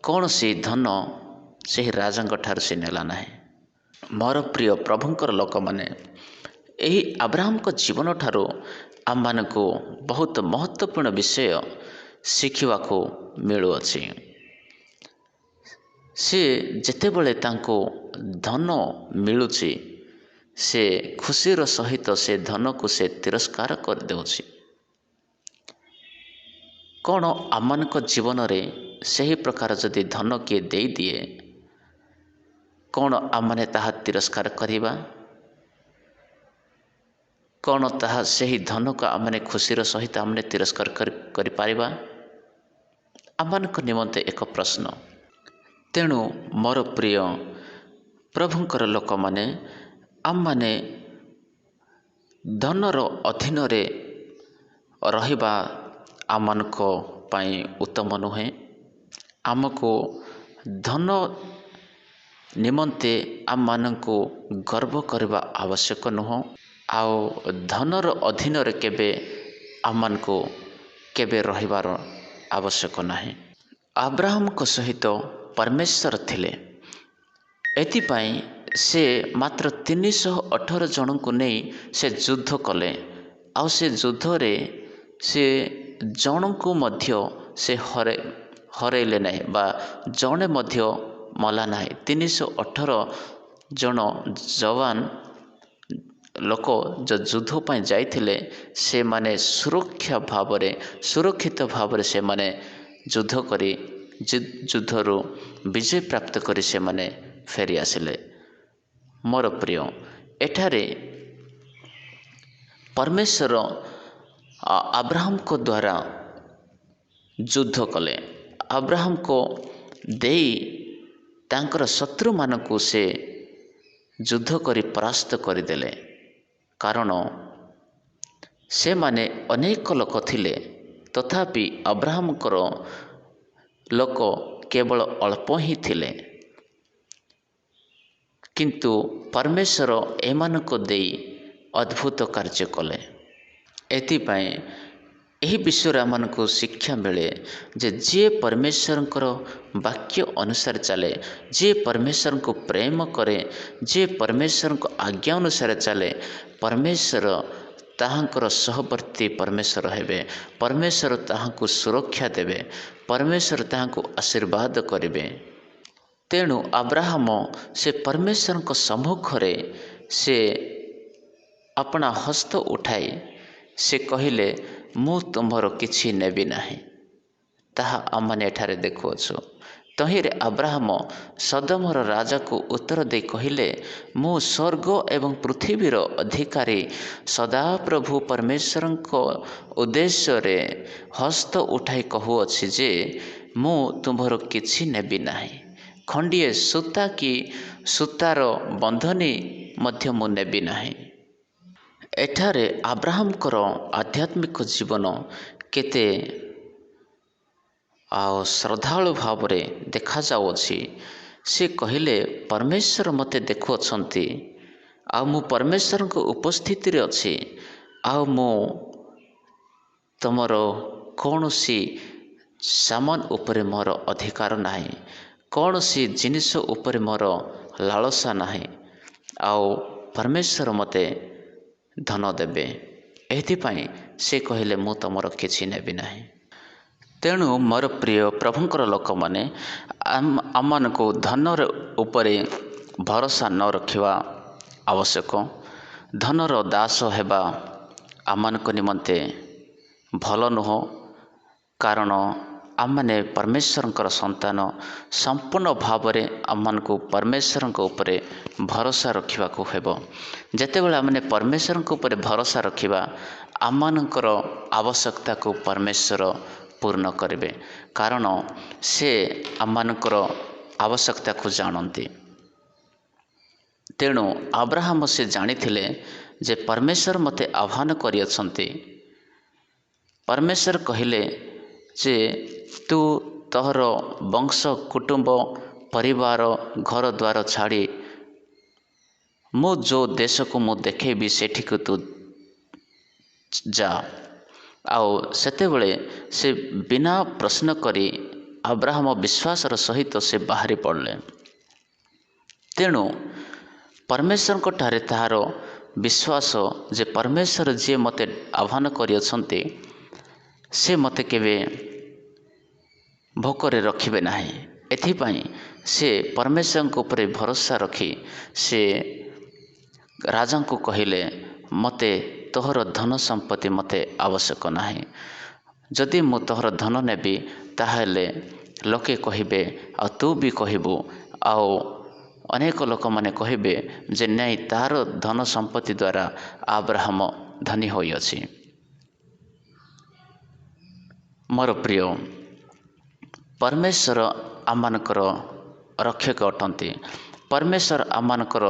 कौन सी धन से राजा ठार से नेला नाही। मोर प्रिय प्रभुंकर लोक माने यही अब्राहम को जीवन ठारू आम मानकु बहुत महत्वपूर्ण विषय शिखिबा को मिलुअछि। से जेतेबेले तांको धन मिलुछि से खुशीर सहित से धन को से तिरस्कार कर देउछि। कौन आमनक जीवन रे सही प्रकार जदि धन किए दे दिए कौन आमने ताहा तिरस्कार करिबा? कौन ताहा सही धन को आमने खुशीर सहित आमने तिरस्कार करि पारिबा? आमनक निमंते एक प्रश्न। तेणु मोर प्रिय प्रभुंकर लोक माने आम माने धनर अधीन रे रहिबा आमनक पाई उत्तम नुहे। आमको धन निमंते आम मानको गर्व करबा आवश्यक नुह। आओ धनर अधीन रे केबे आमनको केबे रहिबार आवश्यक नाही। अब्राहम को सहित परमेश्वर थिले, एथिपाई से मात्र 318 जन को नहीं से युद्ध कले। आउ से युद्ध रे से जन को मध्य से हरैले नहीं बा जने मध्य मला नहीं। 318 जन जवान लोक जो युद्ध पाई जाइथिले से माने सुरक्षित भावरे से माने युद्ध करी युद्धरू विजय प्राप्त करी से माने फेरी आसिले। मोर प्रिय एठारे परमेश्वर अब्राहम को द्वारा युद्ध कले। अब्राहम को देई तांकर शत्रु मानकु से युद्ध करी परास्त करदेले। कारण से माने अनेक लोक थिले तथापि अब्राहम कर लोक केवल अल्प ही थिले, किंतु परमेश्वर एमानको देई अद्भुत कार्य कले। एथिपाई यही विषय आमको शिक्षा मिले जे जे परमेश्वर वाक्य अनुसार चले, जे परमेश्वर को प्रेम करे, जे परमेश्वर को आज्ञा अनुसार चले, परमेश्वर ताहांकर सहवर्ती परमेश्वर हेबे। परमेश्वर ताहांको सुरक्षा देवे, परमेश्वर ताहांको आशीर्वाद करिवे। तेणु अब्राहम से परमेश्वर को सम्मुख रे से अपना हस्त उठाई से कहिले मु तुम्हार किछि नेबी नाही। ताहा आमने एठारे देखुअछु। तहिरे अब्राहम सदमर राजा को उत्तर दे कहिले मु स्वर्ग एवं पृथ्वीर अधिकारी सदाप्रभु परमेश्वर को उद्देश्य रे हस्त उठाई कहुअछि जे मु तुम्हार किछि नेबी नाही। खंडिए सूता की सूतार बंधनी मध्य मु नेबी नाही। एठारे अब्राहमकर आध्यात्मिक जीवन केते श्रद्धालु भाव देखा जाउछि। से कहिले परमेश्वर मते देखुअछंती, आ मु परमेश्वर को उपस्थिति रे अछि, आ मु ତୁମର କୌଣସି ସାମାନ ଉପରେ ମୋର ଅଧିକାର ନାହିଁ, କୌଣସି ଜିନିଷ ଉପରେ ମୋର ଲାଳସା ନାହିଁ। ଆଉ ପରମେଶ୍ୱର ମୋତେ ଧନ ଦେବେ। ଏଥିପାଇଁ ସେ କହିଲେ ମୁଁ ତୁମର କିଛି ନେବି ନାହିଁ। ତେଣୁ ମୋର ପ୍ରିୟ ପ୍ରଭୁଙ୍କର ଲୋକମାନେ ଆମମାନଙ୍କୁ ଧନର ଉପରେ ଭରସା ନ ରଖିବା ଆବଶ୍ୟକ। ଧନର ଦାସ ହେବା ଆମମାନଙ୍କ ନିମନ୍ତେ ଭଲ ନୁହଁ। କାରଣ ଆମମାନେ ପରମେଶ୍ୱରଙ୍କର ସନ୍ତାନ। ସମ୍ପୂର୍ଣ୍ଣ ଭାବରେ ଆମମାନଙ୍କୁ ପରମେଶ୍ୱରଙ୍କ ଉପରେ ଭରସା ରଖିବାକୁ ହେବ। ଯେତେବେଳେ ଆମମାନେ ପରମେଶ୍ୱରଙ୍କ ଉପରେ ଭରସା ରଖିବା, ଆମମାନଙ୍କର ଆବଶ୍ୟକତାକୁ ପରମେଶ୍ୱର ପୂର୍ଣ୍ଣ କରିବେ। କାରଣ ସେ ଆମମାନଙ୍କର ଆବଶ୍ୟକତାକୁ ଜାଣନ୍ତି। ତେଣୁ ଆବ୍ରାହମ ସେ ଜାଣିଥିଲେ ଯେ ପରମେଶ୍ୱର ମୋତେ ଆହ୍ୱାନ କରିଅଛନ୍ତି। ପରମେଶ୍ୱର କହିଲେ ଯେ ତୁ ତୋର ବଂଶ କୁଟୁମ୍ବ ପରିବାର ଘର ଦ୍ୱାର ଛାଡ଼ି ମୁଁ ଯେଉଁ ଦେଶକୁ ମୁଁ ଦେଖେଇବି ସେଠିକୁ ତୁ ଯା। ଆଉ ସେତେବେଳେ ସେ ବିନା ପ୍ରଶ୍ନ କରି ଆବ୍ରାହମ ବିଶ୍ୱାସର ସହିତ ସେ ବାହାରି ପଡ଼ିଲେ। ତେଣୁ ପରମେଶ୍ୱରଙ୍କ ଠାରେ ତାହାର ବିଶ୍ୱାସ ଯେ ପରମେଶ୍ୱର ଯିଏ ମୋତେ ଆହ୍ୱାନ କରିଅଛନ୍ତି ସେ ମୋତେ କେବେ ଭୋକରେ ରଖିବେ ନାହିଁ। ଏଥିପାଇଁ ସେ ପରମେଶ୍ୱରଙ୍କ ଉପରେ ଭରସା ରଖି ସେ ରାଜାଙ୍କୁ କହିଲେ ମୋତେ ତୋହର ଧନ ସମ୍ପତ୍ତି ମୋତେ ଆବଶ୍ୟକ ନାହିଁ। ଯଦି ମୁଁ ତୋହର ଧନ ନେବି ତାହେଲେ ଲୋକେ କହିବେ ଆଉ ତୁ ବି କହିବୁ, ଆଉ ଅନେକ ଲୋକମାନେ କହିବେ ଯେ ନାଇଁ ତାହାର ଧନ ସମ୍ପତ୍ତି ଦ୍ୱାରା ଆବ୍ରାହମ ଧନୀ ହୋଇଅଛି। ମୋର ପ୍ରିୟ, ପରମେଶ୍ୱର ଆମମାନଙ୍କର ରକ୍ଷକ ଅଟନ୍ତି। ପରମେଶ୍ୱର ଆମମାନଙ୍କର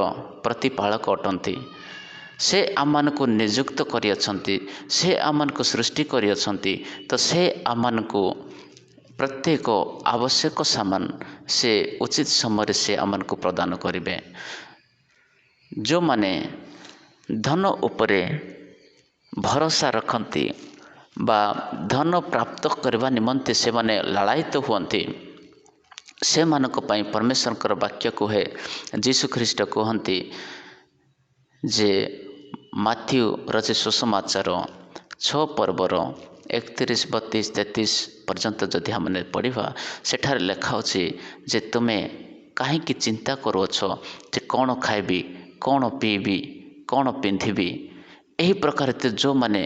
ପ୍ରତିପାଳକ ଅଟନ୍ତି। ସେ ଆମମାନଙ୍କୁ ନିଯୁକ୍ତ କରିଅଛନ୍ତି, ସେ ଆମମାନଙ୍କୁ ସୃଷ୍ଟି କରିଅଛନ୍ତି। ତ ସେ ଆମମାନଙ୍କୁ ପ୍ରତ୍ୟେକ ଆବଶ୍ୟକ ସାମାନ ସେ ଉଚିତ ସମୟରେ ସେ ଆମମାନଙ୍କୁ ପ୍ରଦାନ କରିବେ। ଯେଉଁମାନେ ଧନ ଉପରେ ଭରସା ରଖନ୍ତି ବା ଧନ ପ୍ରାପ୍ତ କରିବା ନିମନ୍ତେ ସେମାନେ ଲାଳାୟିତ ହୁଅନ୍ତି, ସେମାନଙ୍କ ପାଇଁ ପରମେଶ୍ୱରଙ୍କର ବାକ୍ୟ କୁହେ, ଯୀଶୁଖ୍ରୀଷ୍ଟ କୁହନ୍ତି ଯେ ମାଥ୍ୟୁ ରଚିତ ସୁସମାଚାର 6 ପର୍ବର 31, 32, 33 ପର୍ଯ୍ୟନ୍ତ ଯଦି ଆମେ ପଢ଼ିବା, ସେଠାରେ ଲେଖା ଅଛି ଯେ ତୁମେ କାହିଁକି ଚିନ୍ତା କରୁଅଛ ଯେ କ'ଣ ଖାଇବି, କ'ଣ ପିଇବି, କ'ଣ ପିନ୍ଧିବି। ଏହି ପ୍ରକାର ଯେଉଁମାନେ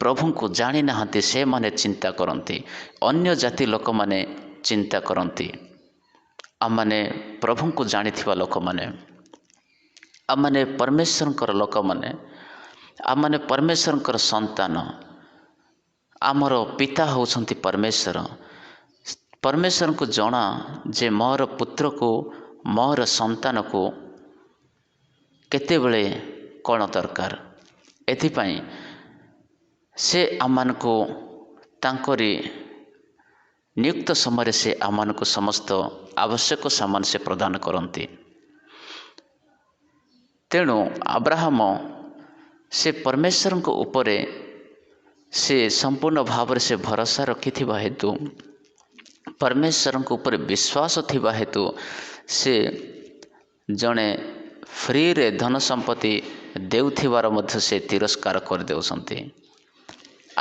ପ୍ରଭୁଙ୍କୁ ଜାଣିନାହାନ୍ତି ସେମାନେ ଚିନ୍ତା କରନ୍ତି। ଅନ୍ୟ ଜାତି ଲୋକମାନେ ଚିନ୍ତା କରନ୍ତି। ଆମମାନେ ପ୍ରଭୁଙ୍କୁ ଜାଣିଥିବା ଲୋକମାନେ, ଆମମାନେ ପରମେଶ୍ୱରଙ୍କର ଲୋକମାନେ, ଆମମାନେ ପରମେଶ୍ୱରଙ୍କର ସନ୍ତାନ। ଆମର ପିତା ହେଉଛନ୍ତି ପରମେଶ୍ୱର। ପରମେଶ୍ୱରଙ୍କୁ ଜଣା ଯେ ମୋର ପୁତ୍ରକୁ, ମୋର ସନ୍ତାନକୁ କେତେବେଳେ କ'ଣ ଦରକାର। ଏଥିପାଇଁ ସେ ଆମମାନଙ୍କୁ ତାଙ୍କରି ନିୟୁକ୍ତ ସମୟରେ ସେ ଆମମାନଙ୍କୁ ସମସ୍ତ ଆବଶ୍ୟକ ସାମାନ ସେ ପ୍ରଦାନ କରନ୍ତି। ତେଣୁ ଆବ୍ରାହମ ସେ ପରମେଶ୍ୱରଙ୍କ ଉପରେ ସେ ସମ୍ପୂର୍ଣ୍ଣ ଭାବରେ ସେ ଭରସା ରଖିଥିବା ହେତୁ, ପରମେଶ୍ୱରଙ୍କ ଉପରେ ବିଶ୍ୱାସ ଥିବା ହେତୁ ସେ ଜଣେ ଫ୍ରିରେ ଧନ ସମ୍ପତ୍ତି ଦେଉଥିବାର ମଧ୍ୟ ସେ ତିରସ୍କାର କରିଦେଉଛନ୍ତି।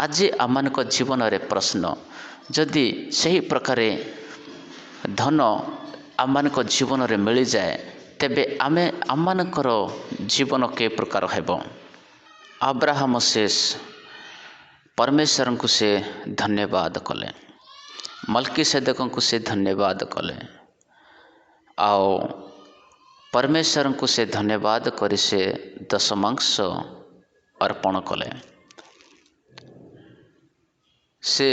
ଆଜି ଆମମାନଙ୍କ ଜୀବନରେ ପ୍ରଶ୍ନ, ଯଦି ସେହି ପ୍ରକାରେ ଧନ ଆମମାନଙ୍କ ଜୀବନରେ ମିଳିଯାଏ ତେବେ ଆମମାନଙ୍କର ଜୀବନ କି ପ୍ରକାର ହେବ। ଆବ୍ରାହମ ସେ ପରମେଶ୍ୱରଙ୍କୁ ସେ ଧନ୍ୟବାଦ କଲେ, ମଲ୍କିସେଦେକଙ୍କୁ ସେ ଧନ୍ୟବାଦ କଲେ, ଆଉ ପରମେଶ୍ୱରଙ୍କୁ ସେ ଧନ୍ୟବାଦ କରି ସେ ଦଶମାଂଶ ଅର୍ପଣ କଲେ। ସେ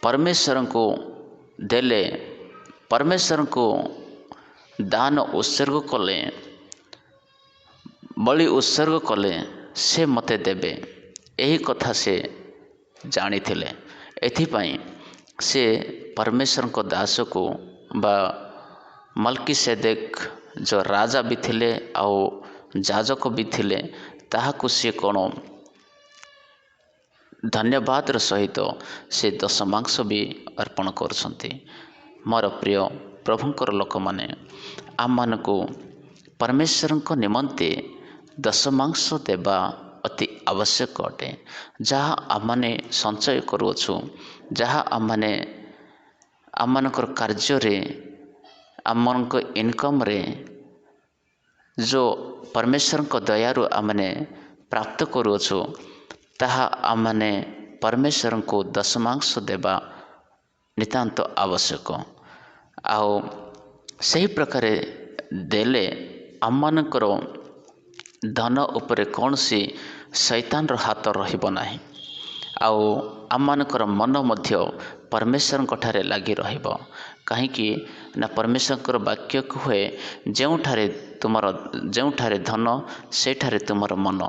ପରମେଶ୍ୱରଙ୍କୁ ଦେଲେ, ପରମେଶ୍ୱରଙ୍କୁ ଦାନ ଉତ୍ସର୍ଗ କଲେ, ବଳି ଉତ୍ସର୍ଗ କଲେ, ସେ ମୋତେ ଦେବେ। ଏହି କଥା ସେ ଜାଣିଥିଲେ। ଏଥିପାଇଁ ସେ ପରମେଶ୍ୱରଙ୍କ ଦାସକୁ ବା ମଲ୍କିସେଦେକ ଯେଉଁ ରାଜା ବି ଥିଲେ ଆଉ ଯାଜକ ବି ଥିଲେ, ତାହାକୁ ସେ କ'ଣ धन्यवादर सहित से दशमांश भी अर्पण करुछंती। मोर प्रिय प्रभुंकर लोक माने आम को परमेश्वर निमंते दशमांश देवा अति आवश्यक अटे। जहाँ आमने संचय करुछु, जहाँ आमने आमनकर कार्य आमनक इनकम रे जो परमेश्वर को दयारु आमने प्राप्त करुछु, ताहा आमने परमेश्वर को दशमांश देवा नितांत आवश्यक। आओ सही प्रकार देले आमनकर धन उपरे कौन सी शैतान हाथ रहिबो नाही। आओ आमनकर मन मध्य परमेश्वर ठारे लगी रहिबो। कहीं ना परमेश्वर वाक्य हुए जोठारे तुमर जोठारे धन सेठारे तुमर मन।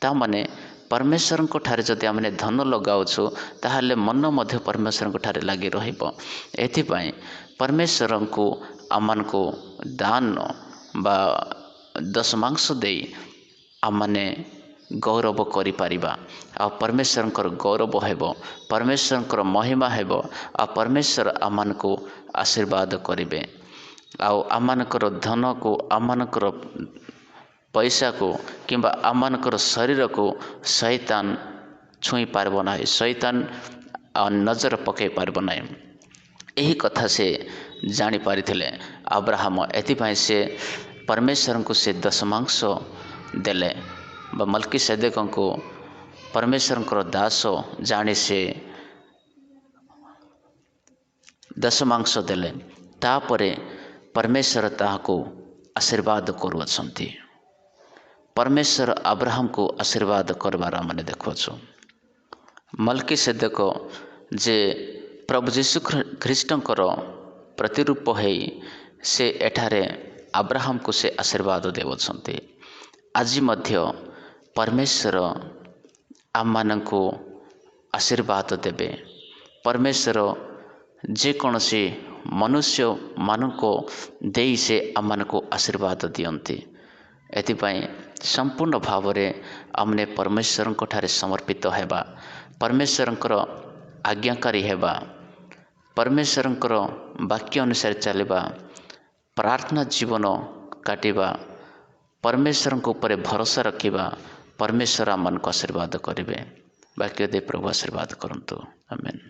ता माने परमेश्वर ठारे जदि आमने धन लगाउछु ताहले मन मध्य परमेश्वर ठारे लगी रहिबो। एथिपाई परमेश्वर को आमन को दान बा दशमांश दे आमने गौरव करि परिबा। आ परमेश्वर गौरव हेबो, परमेश्वर महिमा हेबो, आ परमेश्वर आमन को आशीर्वाद करिबे। आउ आमनकर धन को आमनकर पैसा को किंबा आमनकर शरीर को शैतान छुई पारबो नाही, शैतान नजर पकई पारबो नाही। यही कथा से जानी पारिथिले अब्राहम। एथिपाई से परमेश्वर को से दशमांश देले बा मल्कीसेदेक को परमेश्वर दास जानी से दशमांश देले। तापरे परमेश्वर ताहाको आशीर्वाद करुअछंती। परमेश्वर अब्राहम को आशीर्वाद करबार माने देखुछु। मल्कीसेदेक जे प्रभु यीशु ख्रीष्टंकर प्रतिरूप है से एठारे अब्राहम को से आशीर्वाद देवछंती। आज मध्य परमेश्वर आमମାନଙ୍କୁ आशीर्वाद देवे। परमेश्वर जेकोसी मनुष्य मानको देई से आमମାନଙ୍କୁ आशीर्वाद दियंती। एथिपाई संपूर्ण भाव में आमने परमेश्वर ठारे समर्पित हेबा, परमेश्वर आज्ञाकारी हेबा, परमेश्वर वाक्य अनुसार चलिबा, प्रार्थना जीवन काटिबा, परमेश्वर ऊपर भरोसा रखिबा। परमेश्वर आमन को आशीर्वाद करेंगे। वाक्य दे प्रभु आशीर्वाद करंतु। आमेन।